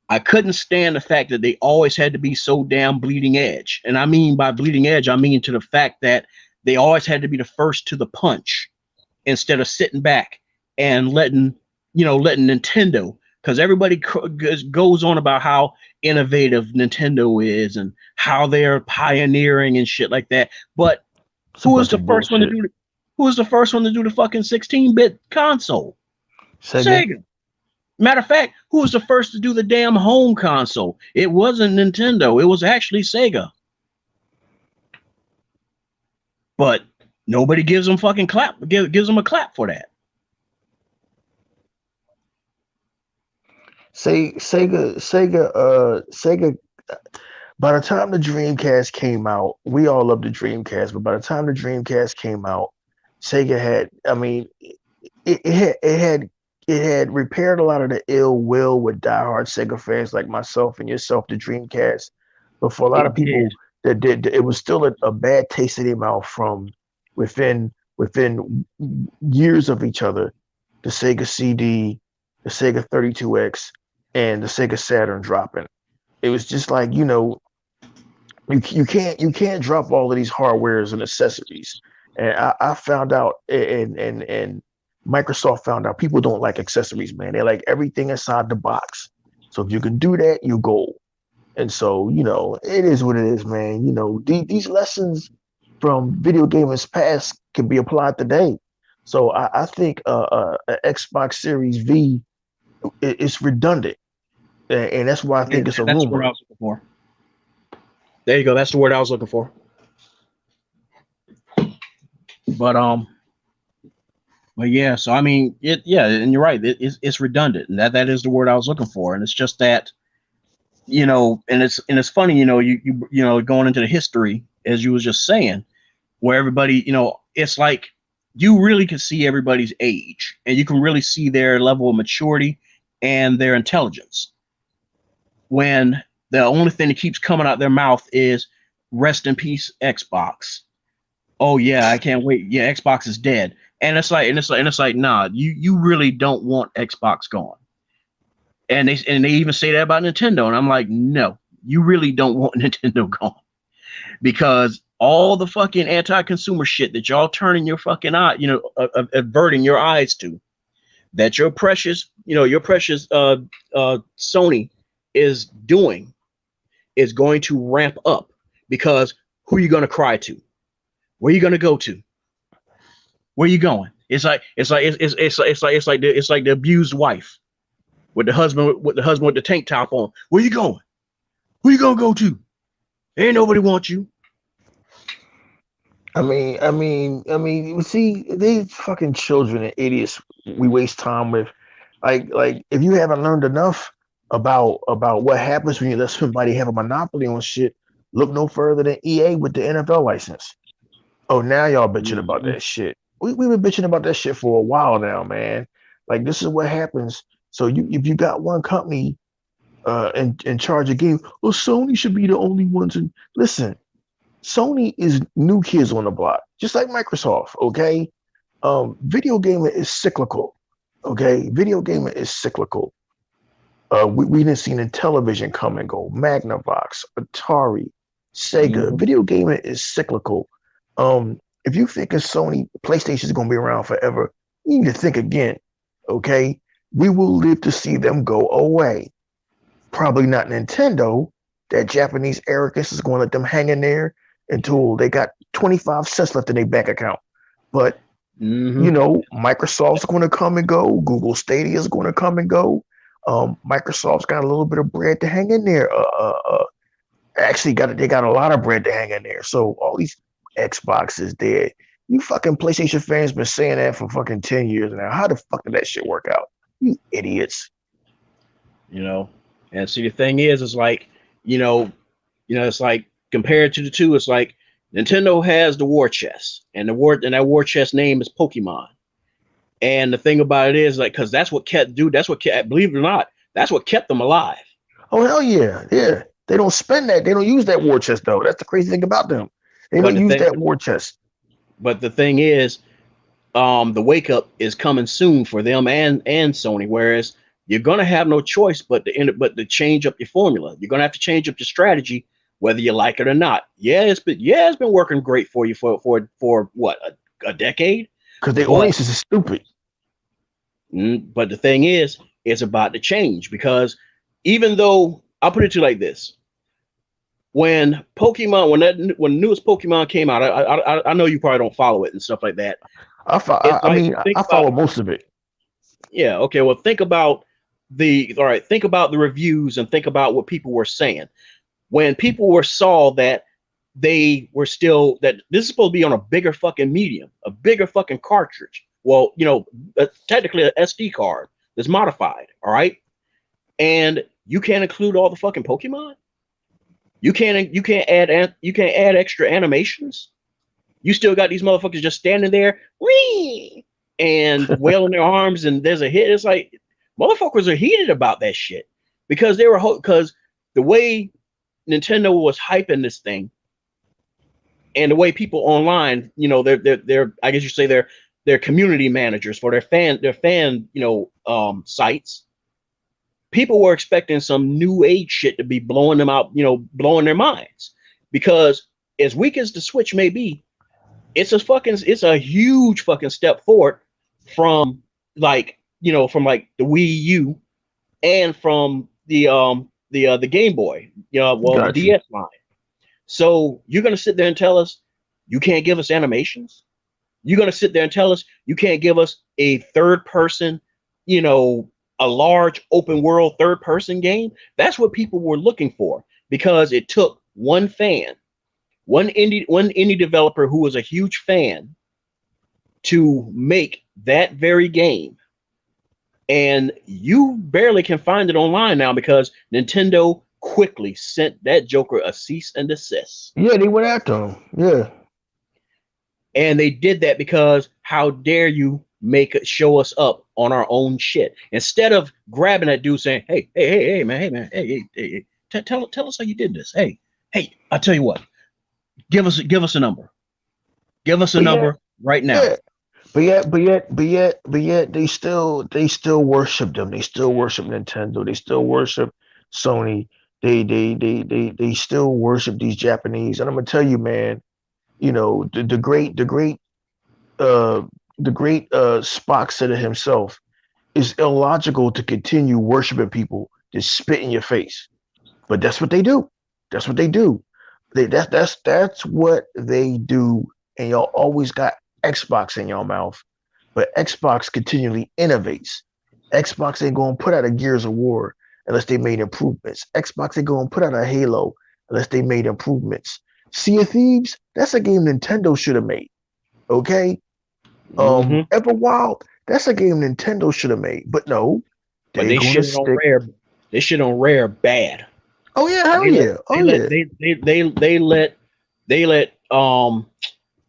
I couldn't stand the fact that they always had to be so damn bleeding edge. And I mean by bleeding edge, I mean to the fact that they always had to be the first to the punch instead of sitting back and letting Nintendo, because everybody goes on about how innovative Nintendo is and how they're pioneering and shit like that. But who was the first one to do the fucking 16-bit console? Sega. Matter of fact, who was the first to do the damn home console? It wasn't Nintendo. It was actually Sega. But nobody gives them a clap for that. Sega. By the time the Dreamcast came out, we all loved the Dreamcast, but by the time the Dreamcast came out, Sega had, I mean, it had repaired a lot of the ill will with diehard Sega fans like myself and yourself, the Dreamcast. But for a lot of It did. people that did, it was still a bad taste in their mouth from within years of each other. The Sega CD, the Sega 32X, and the Sega Saturn dropping. It was just like, you can't drop all of these hardwares and accessories. And I found out, and Microsoft found out people don't like accessories, man. They like everything inside the box. So if you can do that, you go. And so, it is what it is, man. These lessons from video gamers past can be applied today. So I think a Xbox Series V is redundant, and that's why I think it's a That's the word I rumor. was looking for. There you go. That's the word I was looking for. But but yeah. So I mean, yeah, and you're right. It's redundant, and that is the word I was looking for. And it's just that, and it's funny, going into the history as you was just saying, where everybody, it's like you really can see everybody's age, and you can really see their level of maturity and their intelligence when the only thing that keeps coming out their mouth is "Rest in peace, Xbox." Oh yeah, I can't wait. Yeah, Xbox is dead, and it's like, nah, you really don't want Xbox gone, and they even say that about Nintendo, and I'm like, no, you really don't want Nintendo gone because all the fucking anti-consumer shit that y'all turning your fucking eye, averting your eyes to, that your precious Sony is doing is going to ramp up because who are you going to cry to? Where are you going to go to? Where are you going? It's like the abused wife with the husband with the tank top on. Where you going? Who you gonna go to? Ain't nobody want you. You see, these fucking children and idiots we waste time with. Like if you haven't learned enough about what happens when you let somebody have a monopoly on shit, look no further than EA with the NFL license. Oh, now y'all bitching about Mhm. that shit. We've been bitching about that shit for a while now, man. Like this is what happens. So if you got one company in charge of games, well, Sony should be the only ones. And listen, Sony is new kids on the block, just like Microsoft. Okay, video gaming is cyclical. Okay, video gaming is cyclical. We didn't see the television come and go. Magnavox, Atari, Sega. Mhm. Video gaming is cyclical. If you think of Sony, PlayStation is going to be around forever, you need to think again. Okay, we will live to see them go away. Probably not Nintendo. That Japanese arrogance is going to let them hang in there until they got 25 cents left in their bank account. But Mhm. Microsoft's going to come and go. Google Stadia is going to come and go. Microsoft's got a little bit of bread to hang in there. Actually, they got a lot of bread to hang in there. So all these Xboxes dead. You fucking PlayStation fans been saying that for fucking 10 years now. How the fuck did that shit work out? You idiots. You know, and see the thing is, it's like, you know, it's like compared to the two, it's like Nintendo has the war chest, and that war chest name is Pokemon. And the thing about it is, like, because that's what kept, believe it or not, that's what kept them alive. Oh hell yeah, yeah. They don't spend that. They don't use that war chest though. That's the crazy thing about them. They But don't the use thing, that war chest. but the thing is, the wake up is coming soon for them and Sony. Whereas you're gonna have no choice but to change up your formula. You're gonna have to change up your strategy, whether you like it or not. Yeah, it's been working great for you for what, a decade, Because their but audience is stupid. but the thing is, it's about to change because even though I'll put it to you like this: when Pokemon, when the newest Pokemon came out, I know you probably don't follow it and stuff like that. It's I like mean, think I about follow most of it. Yeah, okay. Well, think about the reviews and think about what people were saying. When people saw that they were still that this is supposed to be on a bigger fucking medium, a bigger fucking cartridge. Well, technically an SD card that's modified, all right? And you can't include all the fucking Pokemon? You can't add extra animations. You still got these motherfuckers just standing there, wee, and wailing their arms, and there's a hit. It's like motherfuckers are heated about that shit because because the way Nintendo was hyping this thing, and the way people online, they're I guess you say they're community managers for their fan sites. People were expecting some new age shit to be blowing them out, blowing their minds, because as weak as the Switch may be, it's a huge fucking step forward from from the Wii U and from the Game Boy, the DS line. So you're gonna sit there and tell us you can't give us animations? You're gonna sit there and tell us you can't give us a third person, a large open world third person game? That's what people were looking for, because it took one fan, one indie developer who was a huge fan to make that very game. And you barely can find it online now because Nintendo quickly sent that joker a cease and desist. Yeah, they went after him. Yeah. And they did that because how dare you show us up on our own shit, instead of grabbing that dude saying, hey man, hey, tell us how you did this. Hey, I'll tell you what, give us a number. Give us a number right now. Yeah. But yet they still worship them. They still worship Nintendo. They still worship Sony. They still worship these Japanese. And I'm gonna tell you, man, the great Spock said it himself, it's illogical to continue worshiping people that spit in your face. But that's what they do. That's what they do. That's what they do. And y'all always got Xbox in your mouth, but Xbox continually innovates. Xbox ain't gonna put out a Gears of War unless they made improvements. Xbox ain't gonna put out a Halo unless they made improvements. Sea of Thieves, that's a game Nintendo should have made. Okay. Everwild, that's a game Nintendo should have made, but no, but they shit on Rare. They shit on Rare bad. Oh yeah, hell yeah. They let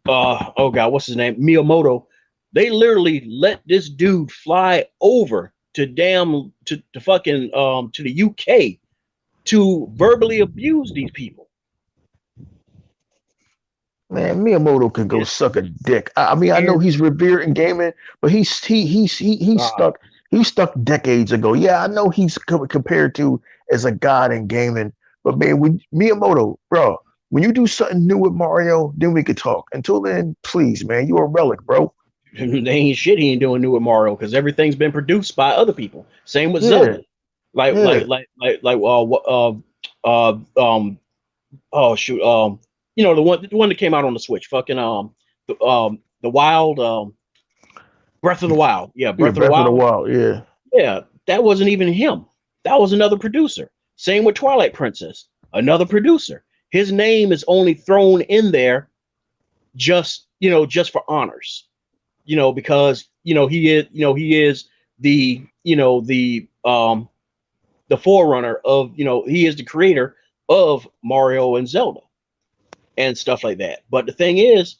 oh god, what's his name? Miyamoto. They literally let this dude fly over to fucking to the UK to verbally abuse these people. Man, Miyamoto can go suck a dick. I mean, I know he's revered in gaming, but he's stuck. He's stuck decades ago. Yeah, I know he's compared to as a god in gaming, but man, when Miyamoto, bro, when you do something new with Mario, then we could talk. Until then, please, man, you a relic, bro. They ain't shit. He ain't doing new with Mario because everything's been produced by other people. Same with Zelda. Oh shoot, the one that came out on the Switch, fucking the Wild, Breath of the Wild. Yeah, Breath of the Wild. Yeah. Yeah, that wasn't even him. That was another producer. Same with Twilight Princess, another producer. His name is only thrown in there just for honors, because he is the forerunner of, he is the creator of Mario and Zelda and stuff like that. But the thing is,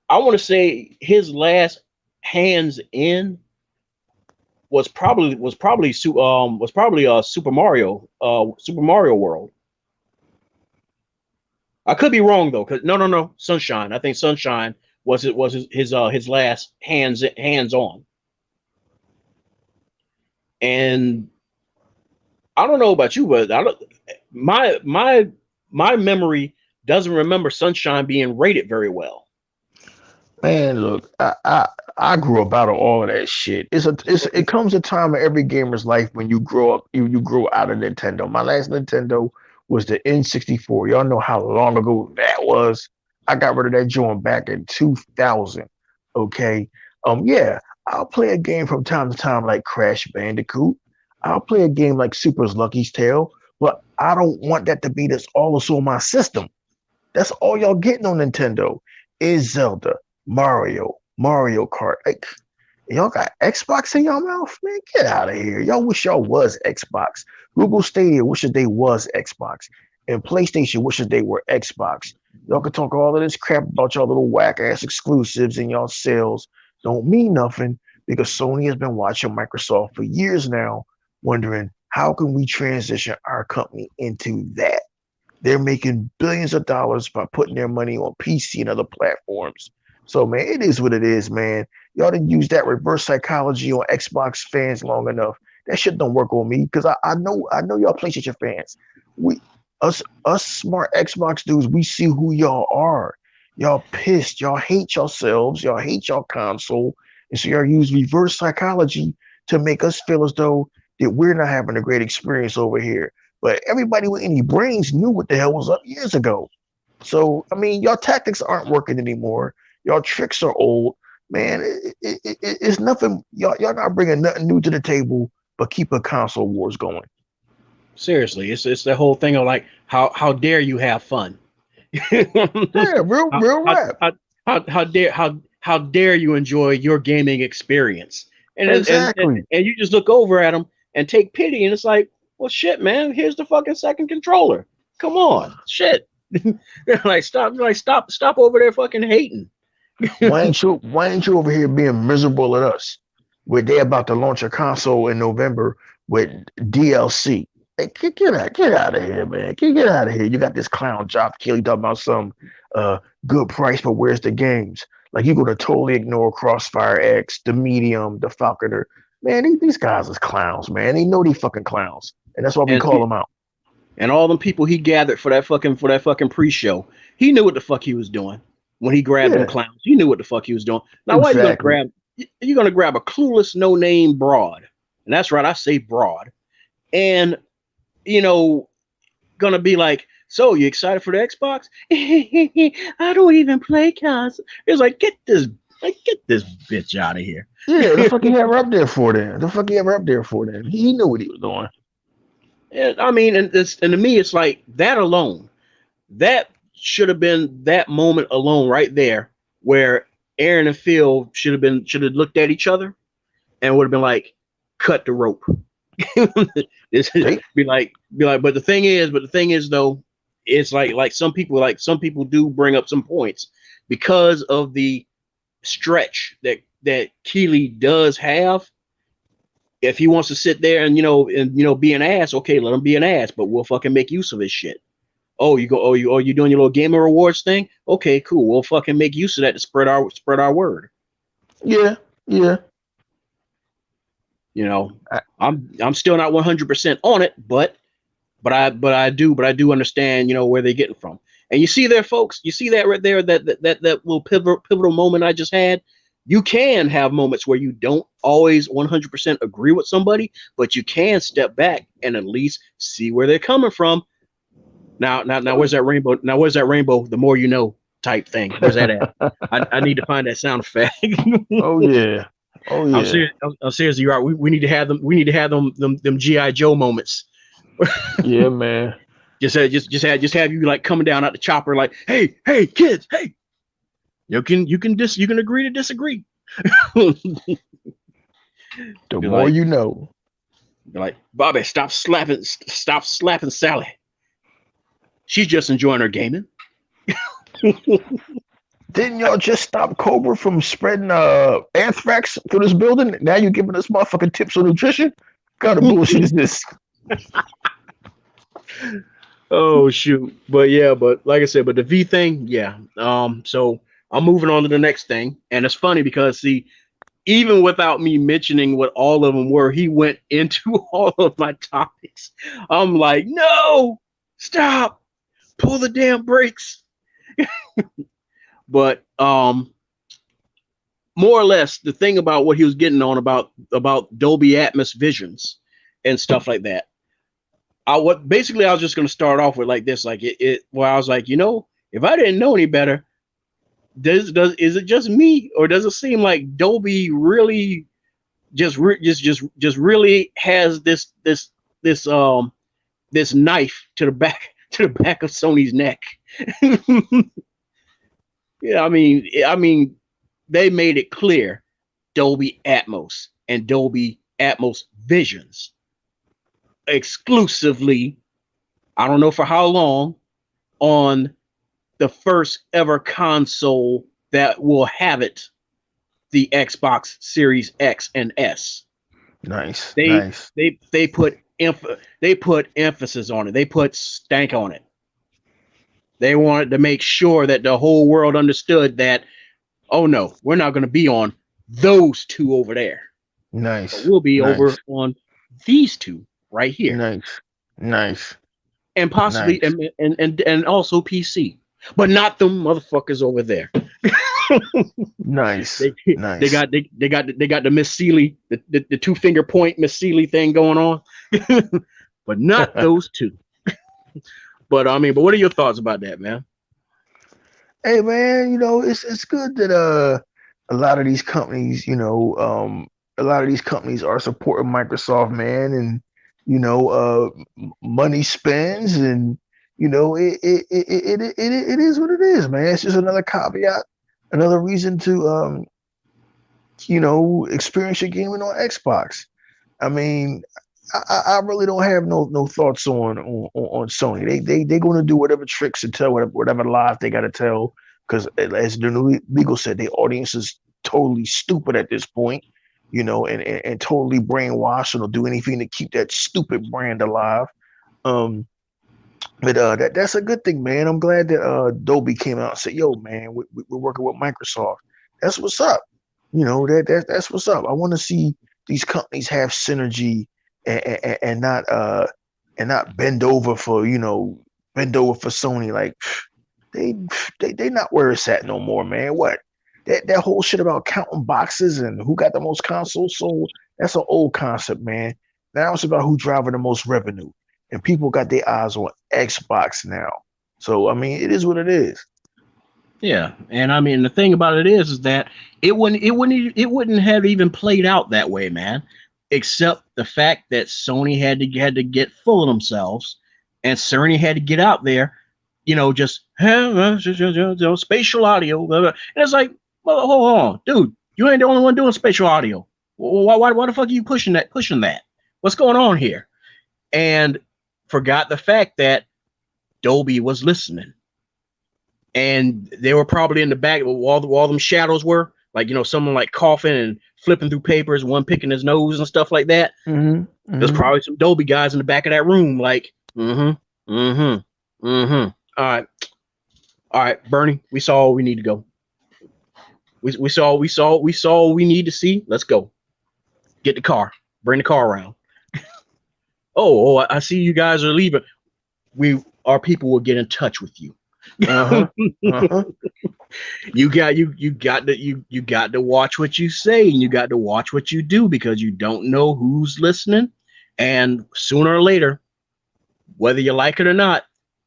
I want to say his last hands in was probably Super Mario World. I could be wrong though, because no, Sunshine. I think Sunshine was his last hands on. And I don't know about you, but my memory doesn't remember Sunshine being rated very well. Man, look, I grew up out of all of that shit. It comes a time in every gamer's life when you grow up, you grow out of Nintendo. My last Nintendo was the N64. Y'all know how long ago that was. I got rid of that joint back in 2000. Okay. Yeah, I'll play a game from time to time like Crash Bandicoot. I'll play a game like Super's Lucky's Tale, but I don't want that to be this also on my system. That's all y'all getting on Nintendo is Zelda, Mario Kart. Like, y'all got Xbox in y'all mouth, man. Get out of here. Y'all wish y'all was Xbox. Google Stadia wishes they was Xbox. and PlayStation wishes they were Xbox. Y'all can talk all of this crap about y'all little whack ass exclusives and y'all sales. Don't mean nothing because Sony has been watching Microsoft for years now, wondering how can we transition our company into that. They're making billions of dollars by putting their money on PC and other platforms. So man, it is what it is, man. Y'all didn't use that reverse psychology on Xbox fans long enough. That shit don't work on me because I know y'all PlayStation fans. We us smart Xbox dudes, we see who y'all are. Y'all pissed. Y'all hate yourselves. Y'all hate y'all console. And so y'all use reverse psychology to make us feel as though that we're not having a great experience over here. But everybody with any brains knew what the hell was up years ago. So I mean, y'all tactics aren't working anymore. Y'all tricks are old, man. It's nothing. Y'all not bringing nothing new to the table, but keeping console wars going. Seriously, it's the whole thing of like how dare you have fun? Yeah, real how, rap. how dare you enjoy your gaming experience? Exactly. And you just look over at them and take pity, and it's like, well, shit, man, here's the fucking second controller. Come on, shit. Stop over there fucking hating. Why ain't you over here being miserable at us? Where they're about to launch a console in November with DLC. Hey, get out of here, man. Get out of here. You got this clown job kill. You talking about some good price, but where's the games? Like you're gonna totally ignore Crossfire X, the Medium, the Falconer. Man, these guys is clowns, man. They know they fucking clowns, and that's why we And call them out. and all them people he gathered for that fucking pre-show, he knew what the fuck he was doing when he grabbed them Yeah, clowns. He knew what the fuck he was doing. Now, why are you gonna exactly. grab? You're gonna grab a clueless, no-name broad, and that's right, I say broad, and you know, gonna be like, so you excited for the Xbox? I don't even play console. It's get this bitch out of here. Yeah, the fuck he have her up there for then? The fuck he have her up there for then? He knew what he was doing. And, I mean, and to me, it's like that alone. That should have been that moment alone right there where Aaron and Phil should have looked at each other and would have been like, cut the rope. This They be like, but the thing is though, it's like some people do bring up some points because of the stretch that Keeley does have. If he wants to sit there and be an ass, okay, let him be an ass, but we'll fucking make use of his shit. You doing your little gamer rewards thing? Okay, cool. We'll fucking make use of that to spread our word. yeah, yeah. You know, I, I'm still not 100% on it, but I do understand, where they're getting from. And you see there, folks, you see that right there, that little pivotal moment I just had. You can have moments where you don't always 100% agree with somebody, but you can step back and at least see where they're coming from. Now, where's that rainbow? Now, where's that rainbow? The more you know, type thing. Where's that at? I need to find that sound effect. oh yeah, oh I'm yeah, serious. I'm serious. You're right. We need to have them. We need to have them GI Joe moments. yeah, man. Just have you like coming down out the chopper like, hey kids, hey, you can agree to disagree. The Be more like you know. be like Bobby, stop slapping Sally. She's just enjoying her gaming. Didn't y'all just stop Cobra from spreading anthrax through this building? Now you giving us motherfucking tips on nutrition? What kind of bullshit is this? Oh shoot. But like I said, but the V thing, yeah. So I'm moving on to the next thing. And it's funny because see, even without me mentioning what all of them were, he went into all of my topics. I'm like, no, stop, pull the damn brakes. But more or less the thing about what he was getting on about Dolby Atmos visions and stuff like that. I was just gonna start off with like this, like where I was like, if I didn't know any better, is it just me, or does it seem like Dolby really just really has this knife to the back of Sony's neck? Yeah, I mean, they made it clear Dolby Atmos and Dolby Atmos visions exclusively I don't know for how long, on the first ever console that will have it, the Xbox Series X and S. Nice, They nice. they put they put emphasis on it. They put stank on it. They wanted to make sure that the whole world understood that, oh no, we're not going to be on those two over there, but Nice, we'll be over nice, on these two right here, nice, nice, and possibly nice, and also PC, but not them motherfuckers over there. nice, they nice. they got the Miss Sealy, the 2 finger point Miss Sealy thing going on, but not those two. But I mean, but what are your thoughts about that, man? Hey man, it's good that a lot of these companies, a lot of these companies are supporting Microsoft, man, and money spends, and it is what it is, man. It's just another caveat, another reason to experience your gaming on Xbox. I mean, I really don't have no thoughts on Sony. They going to do whatever tricks and tell whatever lies they got to tell, because as the new legal said, the audience is totally stupid at this point, and totally brainwashed, and will do anything to keep that stupid brand alive. Um, but that's a good thing, man. I'm glad that Dolby came out and said, "Yo, man, we're working with Microsoft. That's what's up." That's what's up. I want to see these companies have synergy, and not bend over for Sony. Like they not where it's at no more, man. What that whole shit about counting boxes and who got the most consoles sold, that's an old concept, man. Now it's about who driving the most revenue, and people got their eyes on Xbox now. So I mean, it is what it is. Yeah, and I mean the thing about it is that it wouldn't have even played out that way, man. Except the fact that Sony had to get full of themselves, and Sony had to get out there, just spatial audio. Blah, blah. And it's like, well, hold on, dude, you ain't the only one doing spatial audio. Why the fuck are you pushing that? What's going on here? And forgot the fact that Dolby was listening, and they were probably in the back where all them shadows were, like someone like coughing and flipping through papers, one picking his nose and stuff like that. There's probably some Dolby guys in the back of that room, like, all right, Bernie, we saw all we need to go. We saw all we need to see. Let's go. Get the car. Bring the car around. I see you guys are leaving. Our people will get in touch with you. You got to watch what you say, and you got to watch what you do, because you don't know who's listening, and sooner or later, whether you like it or not,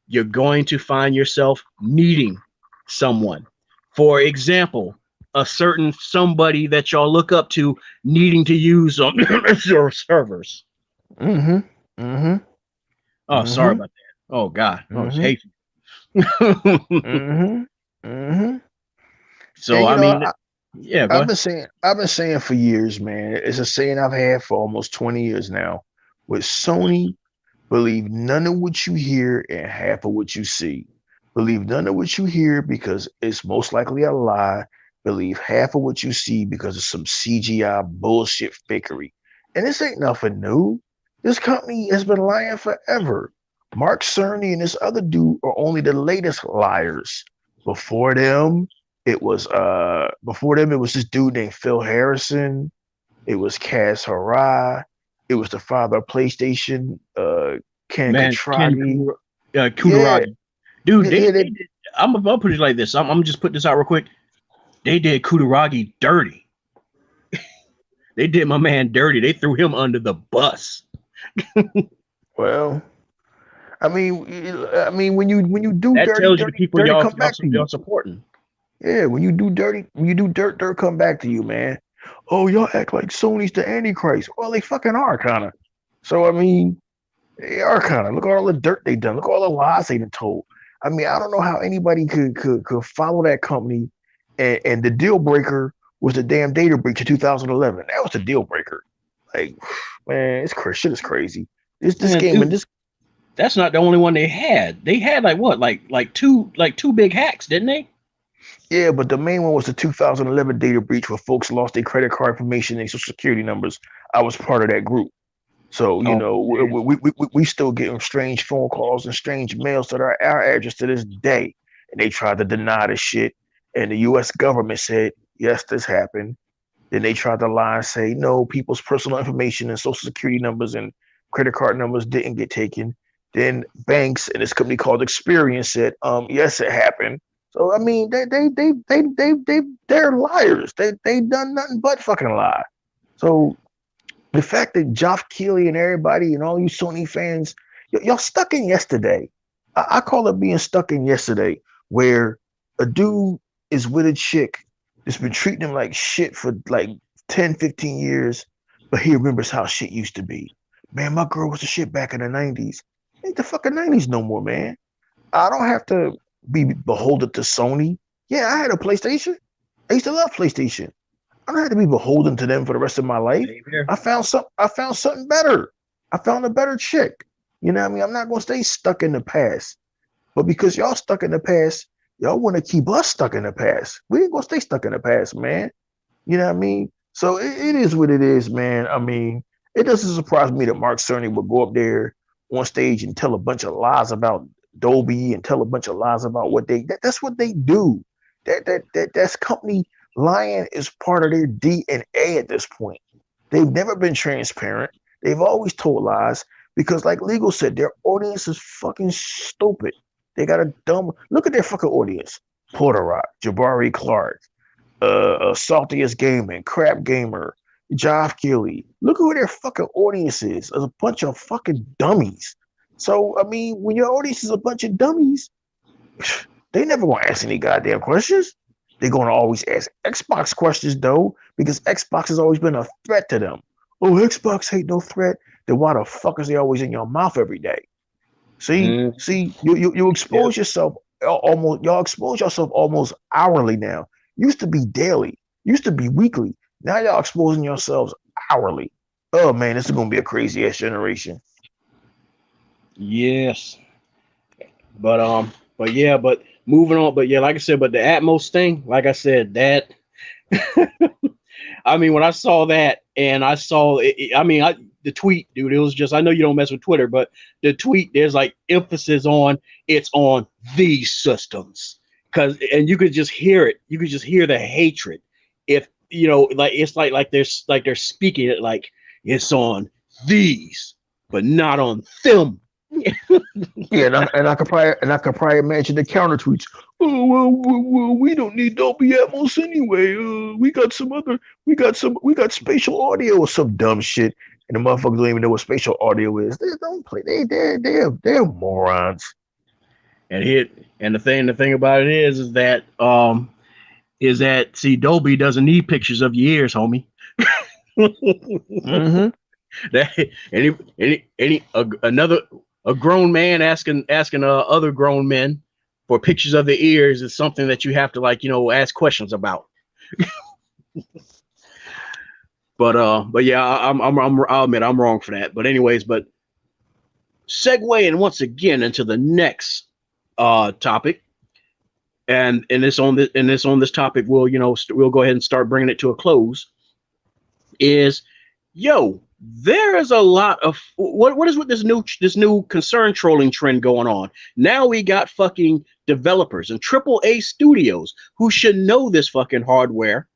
you're going to find yourself needing someone. For example, a certain somebody that y'all look up to needing to use your servers. Oh, sorry about that. Oh God, I was hateful. So And I mean, yeah, go ahead. I've been saying for years, man. It's a saying I've had for almost 20 years now. With Sony, believe none of what you hear and half of what you see. Believe none of what you hear because it's most likely a lie. Believe half of what you see because it's some CGI bullshit fakery. And this ain't nothing new. This company has been lying forever. Mark Cerny and this other dude are only the latest liars. Before them, it was this dude named Phil Harrison. It was Kaz Harai. It was the father of PlayStation, Ken Kutaragi. Kutaragi. Yeah, Dude, yeah, they did, I'll put it like this. I'm just put this out real quick. They did Kutaragi dirty. They did my man dirty. They threw him under the bus. well, I mean, when you do That dirty, tells you the dirty, people dirty come back to y'all you. supporting. Yeah, when you do dirty, when you do dirt, dirt come back to you, man. Oh, y'all act like Sony's the Antichrist. Well, they fucking are kind of. So I mean, they are kind of. Look at all the dirt they done. Look at all the lies they done told. I mean, I don't know how anybody could follow that company, and the deal breaker was the damn data breach of 2011. That was the deal breaker. Like, man, it's crazy. Shit is crazy. This Man, game dude, and this. That's not the only one they had. They had like what, two big hacks, didn't they? Yeah, but the main one was the 2011 data breach where folks lost their credit card information and social security numbers. I was part of that group. So, you Oh, know, we still getting strange phone calls and strange mails to our address to this day. And they tried to deny the shit. And the US government said, yes, this happened. Then they tried to lie and say, no, people's personal information and social security numbers and credit card numbers didn't get taken. Then banks and this company called Experian said, yes, it happened. So I mean, they're liars. They done nothing but fucking lie. So the fact that Geoff Keighley and everybody and all you Sony fans, y'all stuck in yesterday. I call it being stuck in yesterday, where a dude is with a chick that's been treating him like shit for like 10, 15 years, but he remembers how shit used to be. Man, my girl was the shit back in the 90s. Ain't the fucking 90s no more, man. I don't have to be beholden to Sony. Yeah, I had a PlayStation. I used to love PlayStation. I don't have to be beholden to them for the rest of my life. I found something better. I found a better chick. You know what I mean? I'm not gonna stay stuck in the past. But because y'all stuck in the past, y'all want to keep us stuck in the past. We ain't gonna stay stuck in the past, man. You know what I mean? So it is what it is, man. I mean, it doesn't surprise me that Mark Cerny would go up there on stage and tell a bunch of lies about Dolby and tell a bunch of lies about what that's what they do. That's company lying is part of their DNA at this point. They've never been transparent. They've always told lies because, like Legal said, their audience is fucking stupid. They got a dumb look at their fucking audience. Porter Rock, Jabari Clark, Saltiest Gaming, Crap Gamer, Geoff Keighley. Look who their fucking audience is. It's a bunch of fucking dummies. So, I mean, when your audience is a bunch of dummies, they never gonna ask any goddamn questions. They're gonna always ask Xbox questions though, because Xbox has always been a threat to them. Oh, Xbox ain't no threat. Then why the fuck is they always in your mouth every day? See, you expose yourself almost. Y'all expose yourself almost hourly now. Used to be daily. Used to be weekly. Now y'all exposing yourselves hourly. Oh man, this is gonna be a crazy ass generation. Yes, but yeah, but moving on. But yeah, like I said, but the Atmos thing, like I said, that. I mean, when I saw that and I saw it, I mean, the tweet, dude, it was just, I know you don't mess with Twitter, but the tweet, there's like emphasis on it's on these systems. And you could just hear it. You could just hear the hatred. If, you know, like, it's they're speaking it like it's on these, but not on them. Yeah, and I could probably imagine the counter tweets. Oh well, we don't need Dolby Atmos anyway. We got spatial audio or some dumb shit, and the motherfuckers don't even know what spatial audio is. They don't play. They're morons. And the thing about it is that see, Dolby doesn't need pictures of your ears, homie. Mm-hmm. That another a grown man asking other grown men for pictures of their ears is something that you have to, like, you know, ask questions about. But yeah, I'll admit I'm wrong for that. But anyways, but segueing once again into the next topic, and this on this topic, we'll go ahead and start bringing it to a close. Is there is a lot of what is with this new concern trolling trend going on. Now we got fucking developers and AAA studios who should know this fucking hardware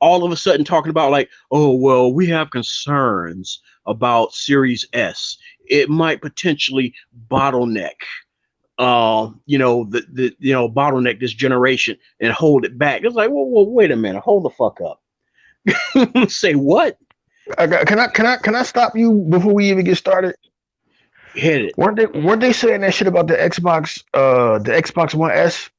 all of a sudden talking about, like, oh well, we have concerns about Series S. It might potentially bottleneck bottleneck this generation and hold it back. It's like, well, wait a minute, hold the fuck up. Say what? Can I stop you before we even get started? Hit it. Weren't they saying that shit about the Xbox One S?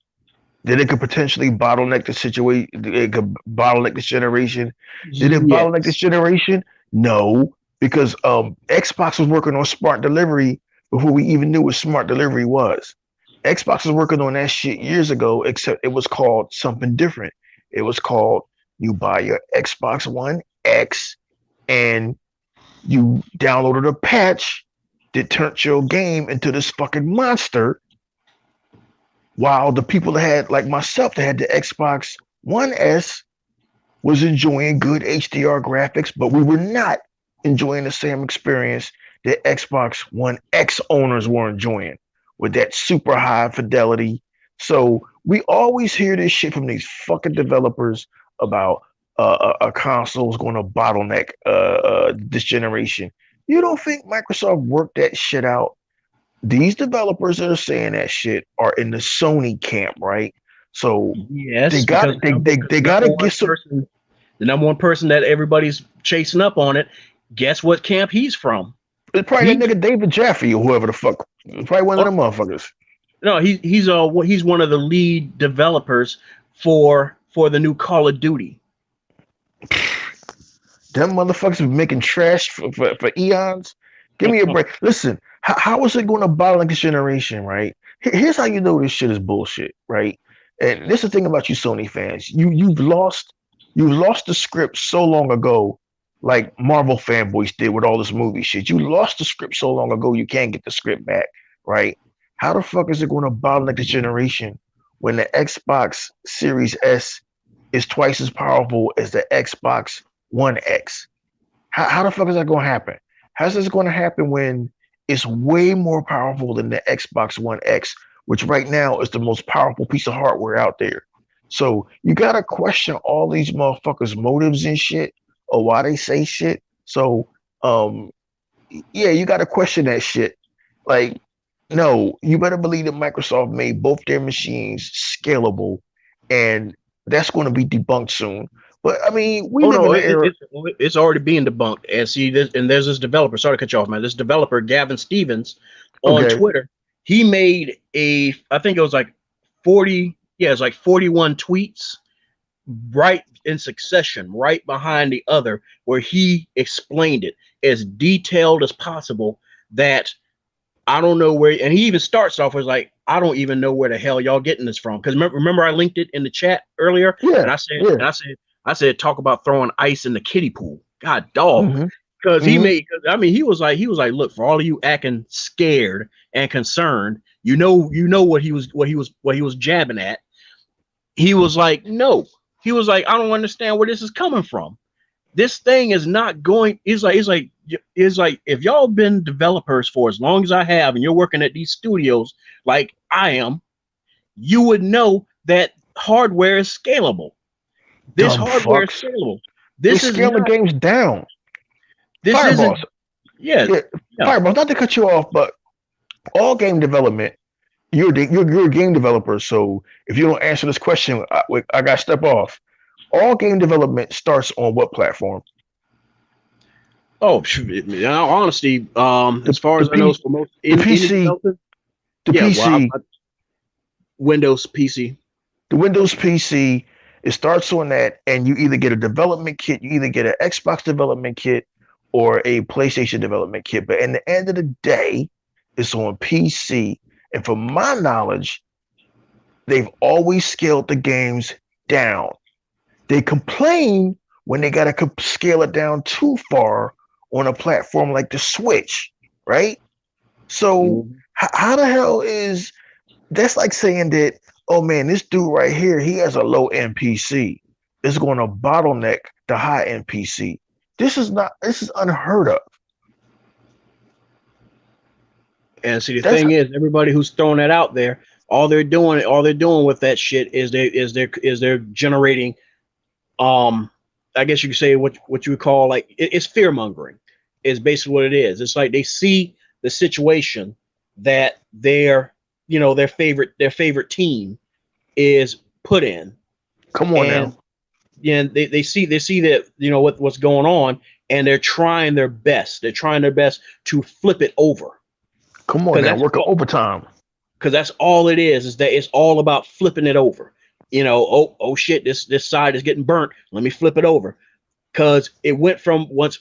That it could potentially bottleneck the situation. It could bottleneck this generation. Did it bottleneck this generation? No, because Xbox was working on smart delivery before we even knew what smart delivery was. Xbox was working on that shit years ago, except it was called something different. It was called, you buy your Xbox One X and you downloaded a patch that turned your game into this fucking monster, while the people that had, like myself, that had the Xbox One S was enjoying good HDR graphics, but we were not enjoying the same experience that Xbox One X owners were enjoying with that super high fidelity. So we always hear this shit from these fucking developers about a console is going to bottleneck this generation. You don't think Microsoft worked that shit out? These developers that are saying that shit are in the Sony camp, right? So yes, they got they got to get some. The number one person that everybody's chasing up on it. Guess what camp he's from? It's probably that nigga David Jaffe or whoever the fuck. It's probably one of them motherfuckers. No, he's one of the lead developers for the new Call of Duty. Them motherfuckers been making trash for eons. Give me a break. Listen, how is it going to bottleneck this generation, right? Here's how you know this shit is bullshit, right? And this is the thing about you Sony fans. You've lost the script so long ago, like Marvel fanboys did with all this movie shit. You lost the script so long ago, you can't get the script back, right? How the fuck is it going to bottleneck this generation when the Xbox Series S is twice as powerful as the Xbox One X? How the fuck is that going to happen? How's this going to happen when it's way more powerful than the Xbox One X, which right now is the most powerful piece of hardware out there? So you got to question all these motherfuckers' motives and shit, or why they say shit. So, yeah, you got to question that shit. Like, no, you better believe that Microsoft made both their machines scalable, and that's going to be debunked soon. But I mean, we live in an era. It's already being debunked. And see, there's this developer. Sorry to cut you off, man. This developer, Gavin Stevens, on Twitter, he made I think it was like 40. Yeah, it's like 41 tweets right in succession, right behind the other, where he explained it as detailed as possible. That I don't know where, and he even starts off with like, I don't even know where the hell y'all getting this from. Because remember I linked it in the chat earlier, and I said, talk about throwing ice in the kiddie pool. God dog, because he was like, look, for all of you acting scared and concerned, you know what he was jabbing at. He was like, no. He was like, I don't understand where this is coming from. This thing is not going. It's like if y'all been developers for as long as I have, and you're working at these studios like I am, you would know that hardware is scalable. This hardware is scalable. This is scaling games down. This Fireballs. Yeah. Fireballs. Not to cut you off, but all game development. You're a game developer, so if you don't answer this question, I got to step off. All game development starts on what platform? Oh, in all honesty, as far as I know, for most PC, PC, Windows PC. The Windows PC, it starts on that, and you either get a development kit, you either get an Xbox development kit or a PlayStation development kit. But in the end of the day, it's on PC. And from my knowledge, they've always scaled the games down. They complain when they got to scale it down too far on a platform like the Switch, right? So how the hell is that's like saying that, oh man, this dude right here, he has a low end PC. It's going to bottleneck the high end PC. This is unheard of. And see, the thing is, everybody who's throwing that out there, all they're doing with that shit is they're generating, I guess you could say what you would call like it's fear mongering. Is basically what it is. It's like they see the situation that their favorite team is put in. Come on now. Yeah, they see that what's going on, and they're trying their best. They're trying their best to flip it over. Come on now, working overtime. Because that's all it is that it's all about flipping it over. Oh shit, this side is getting burnt. Let me flip it over. Because it went from when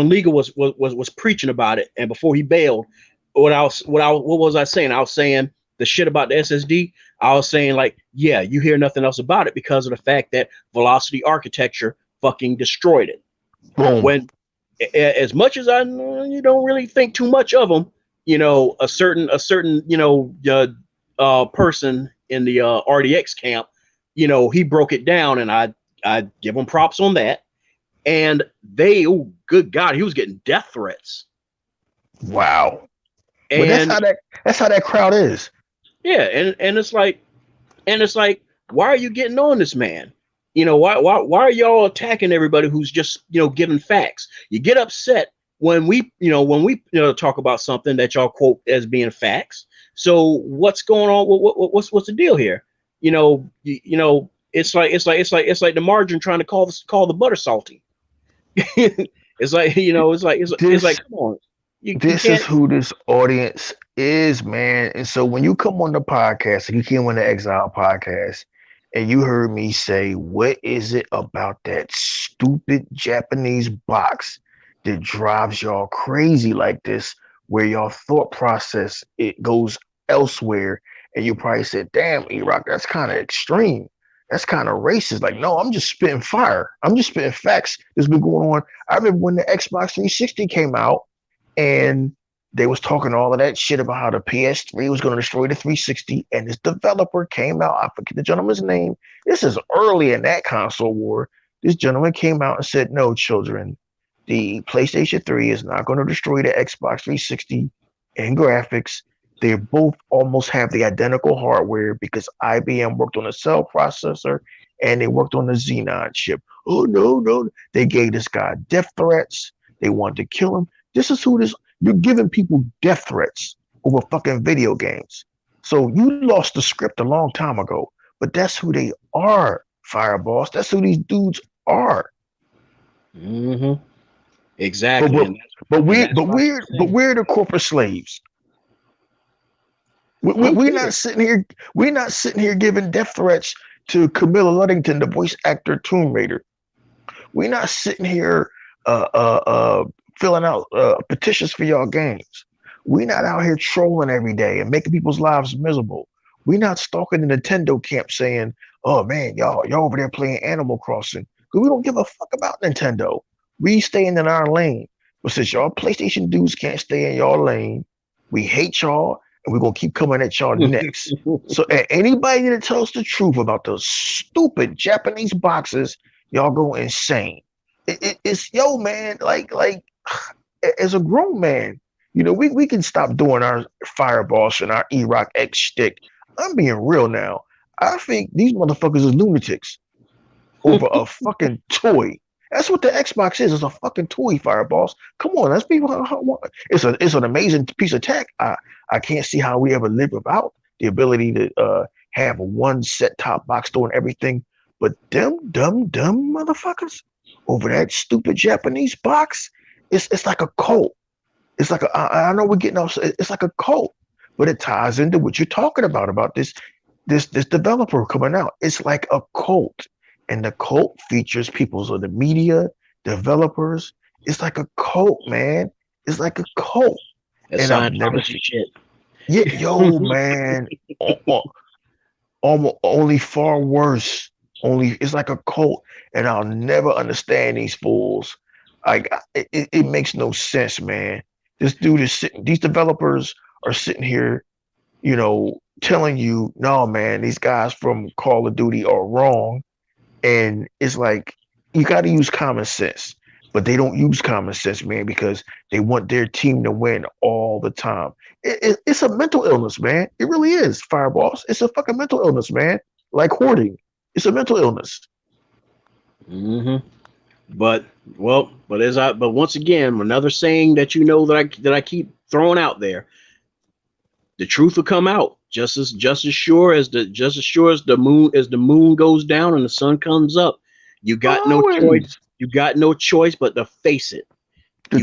Legal was preaching about it, and before he bailed, what was I saying? I was saying the shit about the SSD. I was saying like, yeah, you hear nothing else about it because of the fact that Velocity Architecture fucking destroyed it. Boom. as much as you don't really think too much of him, a certain person in the RDX camp, he broke it down, and I give him props on that. And oh good God, he was getting death threats. Wow. And that's how that crowd is. Yeah, and it's like, why are you getting on this man? Why are y'all attacking everybody who's just giving facts? You get upset when we talk about something that y'all quote as being facts. So what's going on? What's the deal here? It's like the margarine trying to call the butter salty. It's like it's like come on. You This can't. is who this audience is, man. And so when you come on the podcast, and you came on the Exile podcast, and you heard me say, what is it about that stupid Japanese box that drives y'all crazy like this, where your thought process, it goes elsewhere, and you probably said, damn, E-Rock, that's kind of extreme. That's kind of racist. Like, no, I'm just spitting fire. I'm just spitting facts that's been going on. I remember when the Xbox 360 came out, and they was talking all of that shit about how the PS3 was going to destroy the 360, and this developer came out. I forget the gentleman's name. This is early in that console war. This gentleman came out and said, no, children, the PlayStation 3 is not going to destroy the Xbox 360 in graphics. They both almost have the identical hardware because IBM worked on a cell processor and they worked on the Xenon chip. Oh, no. They gave this guy death threats. They wanted to kill him. This is who this. You're giving people death threats over fucking video games. So you lost the script a long time ago. But that's who they are, Fireballs. That's who these dudes are. Mm-hmm. Exactly. But we're the corporate slaves. We're not sitting here. We're not sitting here giving death threats to Camilla Luddington, the voice actor Tomb Raider. We're not sitting here filling out petitions for y'all games. We're not out here trolling every day and making people's lives miserable. We're not stalking the Nintendo camp saying, "Oh man, y'all over there playing Animal Crossing," because we don't give a fuck about Nintendo. We staying in our lane. But since y'all PlayStation dudes can't stay in y'all lane, we hate y'all, and we're gonna keep coming at y'all next. So anybody that tells the truth about those stupid Japanese boxes, y'all go insane. It's yo, man, like as a grown man, we can stop doing our fireballs and our E-Rock X shtick. I'm being real now. I think these motherfuckers is lunatics over a fucking toy. That's what the Xbox is. It's a fucking toy, Fireballs. Come on, let's be. It's an amazing piece of tech. I can't see how we ever live without the ability to have a one set top box doing everything. But them dumb motherfuckers over that stupid Japanese box, it's like a cult. It's like I know we're getting off. It's like a cult, but it ties into what you're talking about this developer coming out. It's like a cult. And the cult features people, so the media, developers. It's like a cult, man. It's like a cult. That's and I've never seen shit. Yeah, yo, man. Almost only far worse. Only it's like a cult, and I'll never understand these fools. Like it makes no sense, man. This dude is sitting. These developers are sitting here, telling you, no, man, these guys from Call of Duty are wrong. And it's like, you got to use common sense, but they don't use common sense, man, because they want their team to win all the time. It's a mental illness, man. It really is, Fireballs. It's a fucking mental illness, man. Like hoarding. It's a mental illness. Mm-hmm. But once again, another saying that that I keep throwing out there: the truth will come out just as sure as the moon goes down and the sun comes up. You got no choice. You got no choice but to face it. The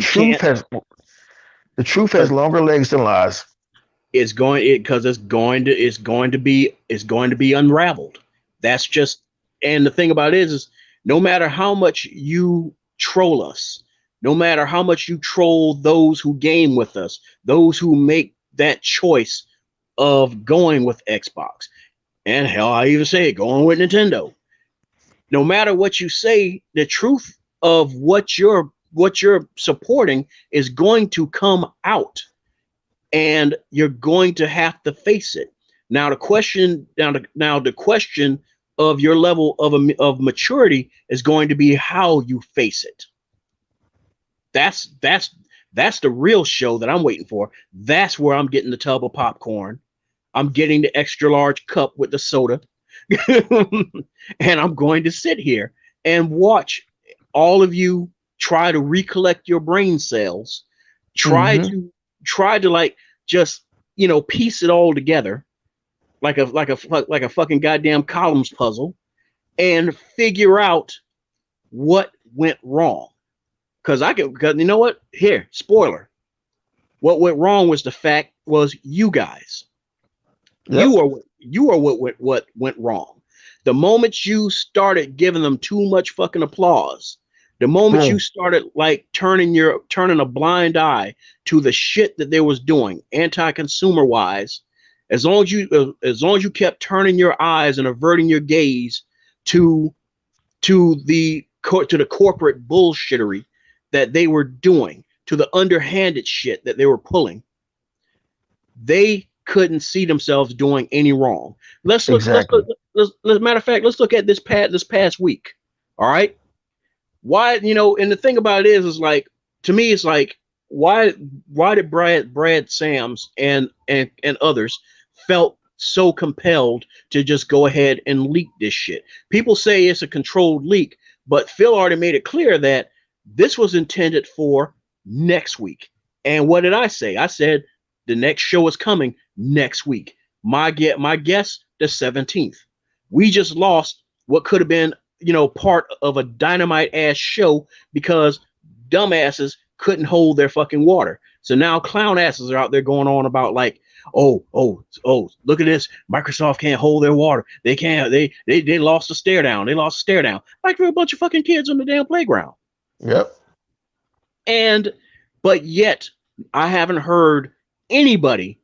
truth has longer legs than lies. It's going to be unraveled. That's just, and the thing about it is no matter how much you troll us, no matter how much you troll those who game with us, those who make that choice of going with Xbox, and hell, I even say it, going with Nintendo. No matter what you say, the truth of what you're supporting is going to come out, and you're going to have to face it. Now the question of your level of maturity is going to be how you face it. That's the real show that I'm waiting for. That's where I'm getting the tub of popcorn. I'm getting the extra large cup with the soda. And I'm going to sit here and watch all of you try to recollect your brain cells, try to like just, you know, piece it all together like a fucking goddamn columns puzzle and figure out what went wrong. Because you know what? Here, spoiler. What went wrong was you guys. Yep. You are what went wrong. The moment you started giving them too much fucking applause, the moment you started like turning a blind eye to the shit that they was doing anti-consumer wise, as long as you kept turning your eyes and averting your gaze to the corporate bullshittery that they were doing, to the underhanded shit that they were pulling, they couldn't see themselves doing any wrong. Let's look. Matter of fact, let's look at this past week. All right. Why, you know, and the thing about it is like, to me, it's like, why did Brad Sams and others felt so compelled to just go ahead and leak this shit? People say it's a controlled leak, but Phil already made it clear that this was intended for next week. And what did I say? I said the next show is coming next week. My guess, the 17th. We just lost what could have been, you know, part of a dynamite ass show because dumbasses couldn't hold their fucking water. So now clown asses are out there going on about like, oh, look at this. Microsoft can't hold their water. They can't. They lost a stare down. They lost a stare down. Like they're a bunch of fucking kids on the damn playground. Yep. But yet I haven't heard anybody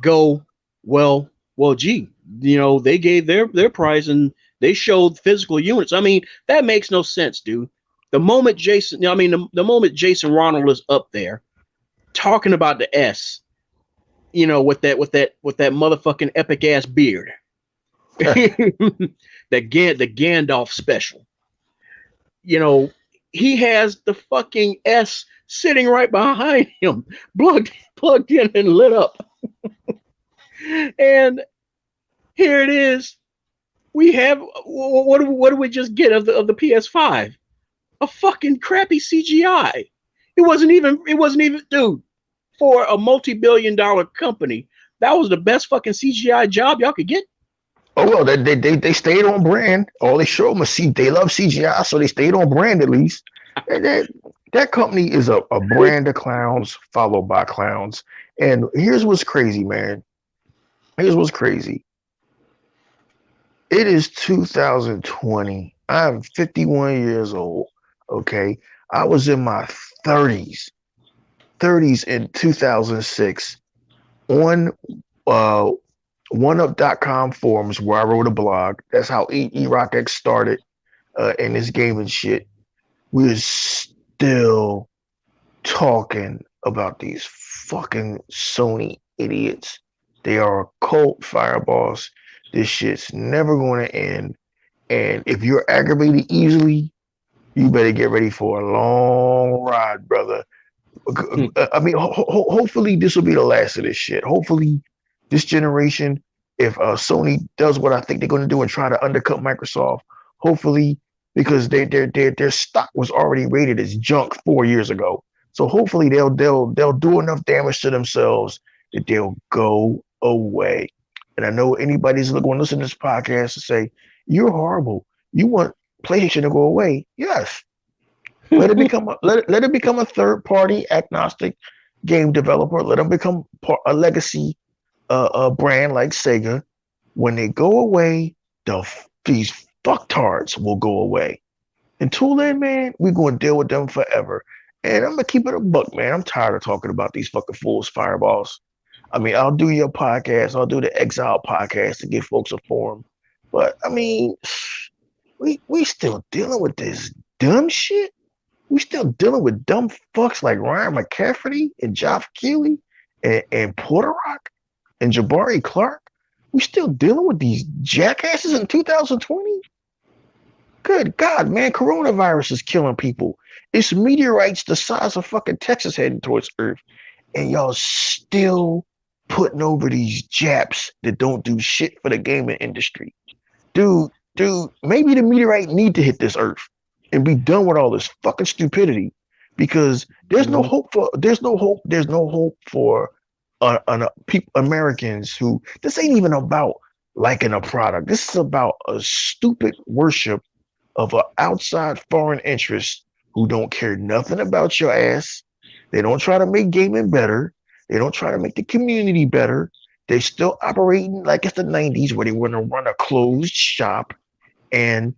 go, well, gee, you know, they gave their price and they showed physical units. I mean, that makes no sense, dude. The moment Jason Ronald is up there talking about the S, you know, with that motherfucking epic ass beard, the Gandalf special, you know, he has the fucking S sitting right behind him, plugged in and lit up. And here it is. We have what do we just get of the PS5? A fucking crappy CGI. It wasn't even, dude, for a multi-billion-dollar company, that was the best fucking CGI job y'all could get. Oh well, they stayed on brand. All they showed them was they love CGI, so they stayed on brand at least. That company is a brand of clowns followed by clowns. And here's what's crazy, man. Here's what's crazy. It is 2020. I'm 51 years old. Okay. I was in my 30s in 2006 on oneup.com forums where I wrote a blog. That's how E-Rock started in this game and shit. We're still talking about these fucking Sony idiots. They are a cult fireballs. This shit's never going to end. And if you're aggravated easily, you better get ready for a long ride, brother. I mean, hopefully this will be the last of this shit. Hopefully this generation, if Sony does what I think they're going to do and try to undercut Microsoft, hopefully, because their stock was already rated as junk 4 years ago. So hopefully they'll do enough damage to themselves that they'll go away. And I know anybody's going to listen to this podcast and say, you're horrible. You want PlayStation to go away. Yes. Let it become a third party agnostic game developer. Let them become a legacy brand like Sega. When they go away, these fucktards will go away. Until then, man, we're going to deal with them forever. And I'm going to keep it a buck, man. I'm tired of talking about these fucking fools, fireballs. I mean, I'll do your podcast. I'll do the Exile podcast to give folks a forum. But, I mean, we still dealing with this dumb shit? We still dealing with dumb fucks like Ryan McCafferty and Geoff Keighley and Porter Rock and Jabari Clark. We still dealing with these jackasses in 2020? Good God, man, coronavirus is killing people. It's meteorites the size of fucking Texas heading towards Earth. And y'all still putting over these Japs that don't do shit for the gaming industry. Dude, maybe the meteorite need to hit this Earth and be done with all this fucking stupidity, because there's no hope for Americans who, this ain't even about liking a product. This is about a stupid worship of an outside foreign interest who don't care nothing about your ass. They don't try to make gaming better. They don't try to make the community better. They still operating like it's the 90s where they want to run a closed shop. And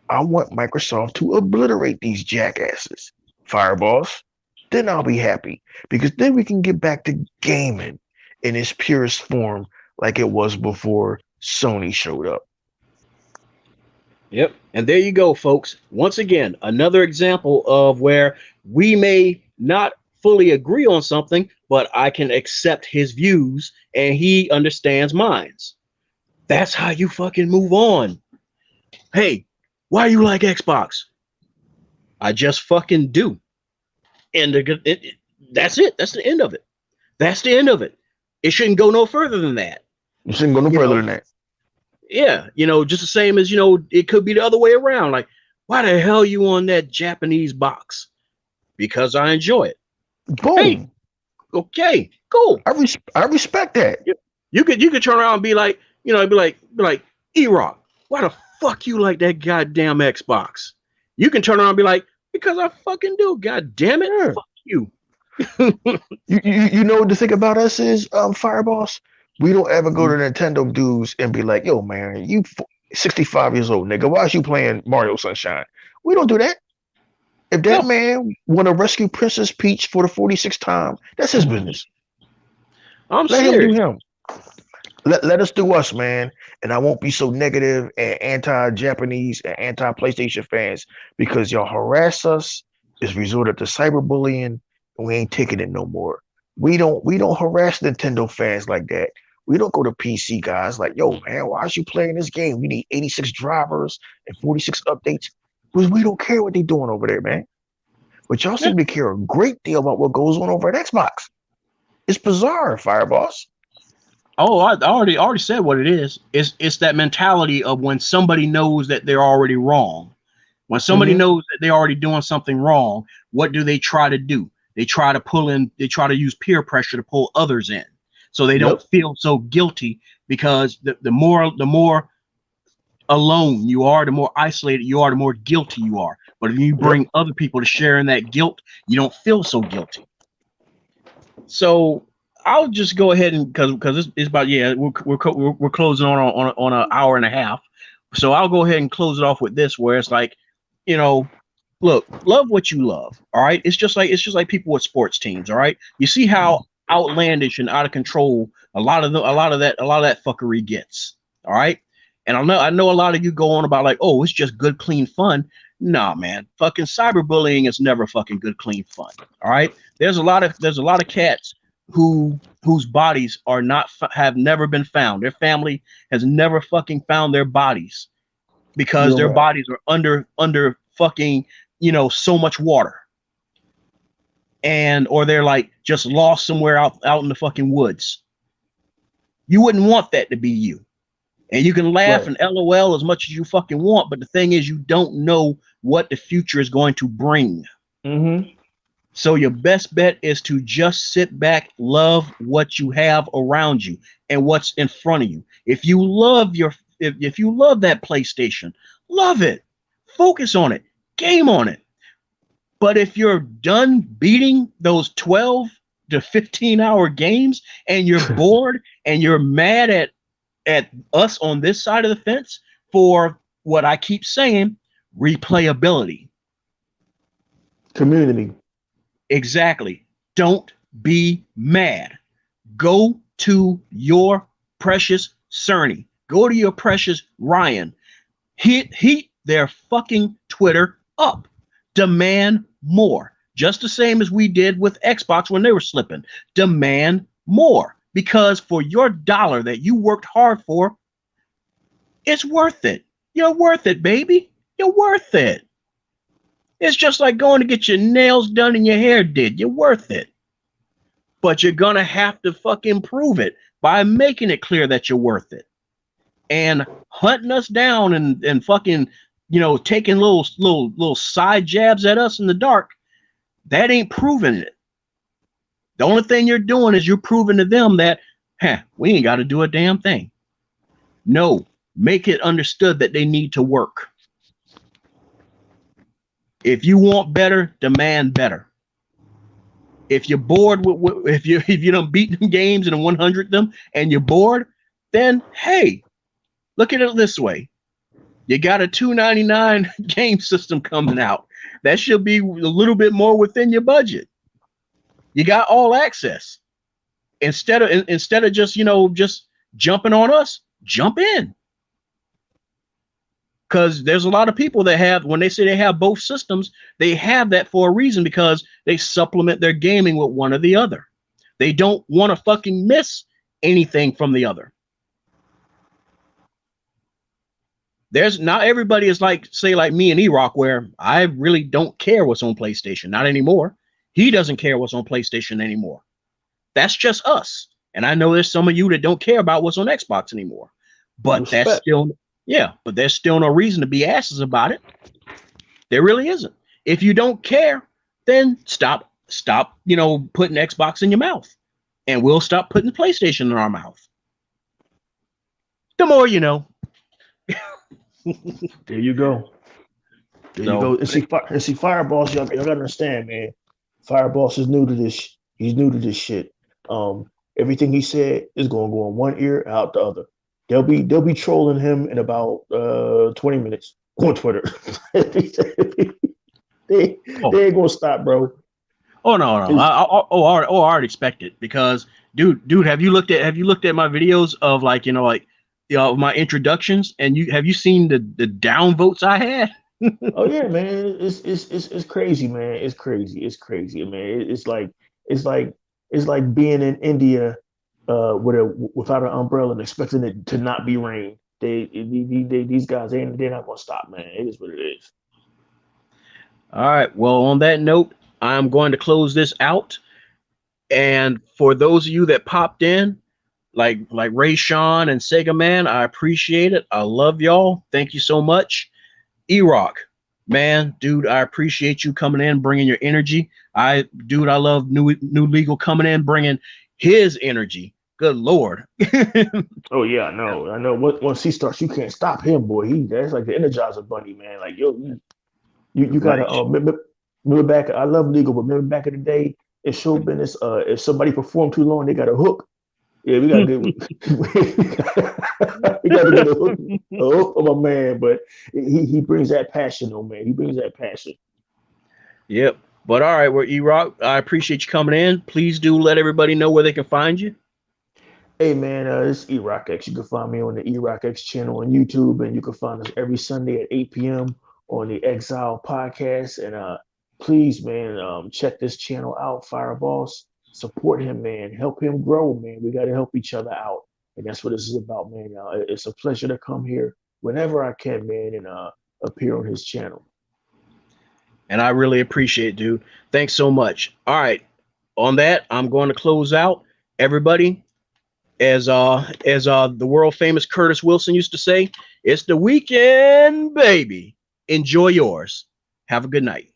I want Microsoft to obliterate these jackasses, fireballs. Then I'll be happy, because then we can get back to gaming in its purest form like it was before Sony showed up. Yep. And there you go, folks. Once again, another example of where we may not fully agree on something, but I can accept his views and he understands mine. That's how you fucking move on. Hey, why you like Xbox? I just fucking do. And that's it. That's the end of it. That's the end of it. It shouldn't go no further than that. It shouldn't go no further than that. Yeah, just the same as, it could be the other way around. Like, why the hell you on that Japanese box? Because I enjoy it. Boom. Hey, okay, cool. I respect that. You could turn around and be like, be like, E-Rock, why the fuck you like that goddamn Xbox? You can turn around and be like, because I fucking do. God damn it, yeah. Fuck you. you know what the thing about us is, Fireballs? We don't ever go to Nintendo dudes and be like, yo, man, you 65 years old, nigga. Why is you playing Mario Sunshine? We don't do that. If that man want to rescue Princess Peach for the 46th time, that's his business. Let him do him. Let us do us, man. And I won't be so negative and anti-Japanese and anti-PlayStation fans, because y'all harass us, is resorted to cyberbullying, and we ain't taking it no more. We don't harass Nintendo fans like that. We don't go to PC guys like, yo, man, why is you playing this game? We need 86 drivers and 46 updates. Because we don't care what they're doing over there, man. But y'all seem to care a great deal about what goes on over at Xbox. It's bizarre, Fireboss. Oh, I already said what it is. It's that mentality of when somebody knows that they're already wrong. When somebody knows that they're already doing something wrong, what do they try to do? They try to use peer pressure to pull others in, so they don't feel so guilty, because the more alone you are, the more isolated you are, the more guilty you are. But if you bring other people to share in that guilt, you don't feel so guilty. So I'll just go ahead and because it's about we're closing on an hour and a half, so I'll go ahead and close it off with this, where it's like, look, love what you love. All right. It's just like people with sports teams. All right. You see how outlandish and out of control a lot of that fuckery gets. All right. And I know a lot of you go on about like, oh, it's just good, clean fun. Nah, man, fucking cyberbullying is never fucking good, clean fun. All right. There's a lot of cats whose bodies have never been found. Their family has never fucking found their bodies because their bodies are under fucking, so much water, or they're like just lost somewhere out in the fucking woods. You wouldn't want that to be you. And you can laugh and LOL as much as you fucking want, but the thing is, you don't know what the future is going to bring. So your best bet is to just sit back, love what you have around you and what's in front of you. If you love if you love that PlayStation, love it, focus on it, game on it. But if you're done beating those 12 to 15-hour games and you're bored and you're mad at us on this side of the fence for what I keep saying, replayability. Community. Exactly. Don't be mad. Go to your precious Cerny. Go to your precious Ryan. Heat their fucking Twitter up. Demand more. Just the same as we did with Xbox when they were slipping. Demand more, because for your dollar that you worked hard for, it's worth it. You're worth it, baby. You're worth it. It's just like going to get your nails done and your hair did. You're worth it. But you're going to have to fucking prove it by making it clear that you're worth it. And hunting us down and fucking, you know, taking little side jabs at us in the dark, that ain't proving it. The only thing you're doing is you're proving to them that, we ain't got to do a damn thing. No, make it understood that they need to work. If you want better, demand better. If you're bored if you don't beat them games and 100 them and you're bored, then hey, look at it this way. You got a $2.99 game system coming out. That should be a little bit more within your budget. You got all access. Instead of just, you know, just jumping on us, jump in. Because there's a lot of people that have, when they say they have both systems, they have that for a reason, because they supplement their gaming with one or the other. They don't want to fucking miss anything from the other. There's not everybody is like, say, like me and E-Rock, where I really don't care what's on PlayStation. Not anymore. He doesn't care what's on PlayStation anymore. That's just us. And I know there's some of you that don't care about what's on Xbox anymore. But Respect. that's still, yeah, but there's still no reason to be asses about it. There really isn't. If you don't care, then stop, you know, putting Xbox in your mouth. And we'll stop putting PlayStation in our mouth. The more you know. There you go. There you go. And see, Fireballs, y'all gotta understand, man. Fireballs is new to this. He's new to this shit. Everything he said is gonna go in one ear, out the other. They'll be trolling him in about 20 minutes on Twitter. they ain't gonna stop, bro. Oh no. I already expect it, because dude, have you looked at my videos of, like, you know, like, you know, my introductions, and have you seen the downvotes I had? Oh yeah, man. It's crazy, man. It's crazy, man. It's like being in India without an umbrella and expecting it to not be rain. These guys, they're not gonna stop, man. It is what it is. All right. Well, on that note, I'm going to close this out. And for those of you that popped in, like Ray Sean and Sega Man, I appreciate it. I love y'all. Thank you so much. E-Rock, man, dude, I appreciate you coming in, bringing your energy. I love new legal coming in, bringing his energy. Good Lord. Oh yeah, I know. Once he starts, you can't stop him, boy. That's like the Energizer Bunny, man. Like, yo, you gotta remember back. I love legal, but remember back in the day, it showed business. If somebody performed too long, they got a hook. Yeah, we gotta get a hook of a man, but he brings that passion, though, man. He brings that passion. Yep. But all right, well, E-Rock, I appreciate you coming in. Please do let everybody know where they can find you. Hey man, this is E-Rock X. You can find me on the E-Rock X channel on YouTube, and you can find us every Sunday at 8 p.m. on the Exile podcast. And please, man, check this channel out, Fireballs. Support him, man. Help him grow, man. We got to help each other out. And that's what this is about, man. It's a pleasure to come here whenever I can, man, and appear on his channel. And I really appreciate it, dude. Thanks so much. All right. On that, I'm going to close out. Everybody, as the world famous Curtis Wilson used to say, it's the weekend, baby. Enjoy yours. Have a good night.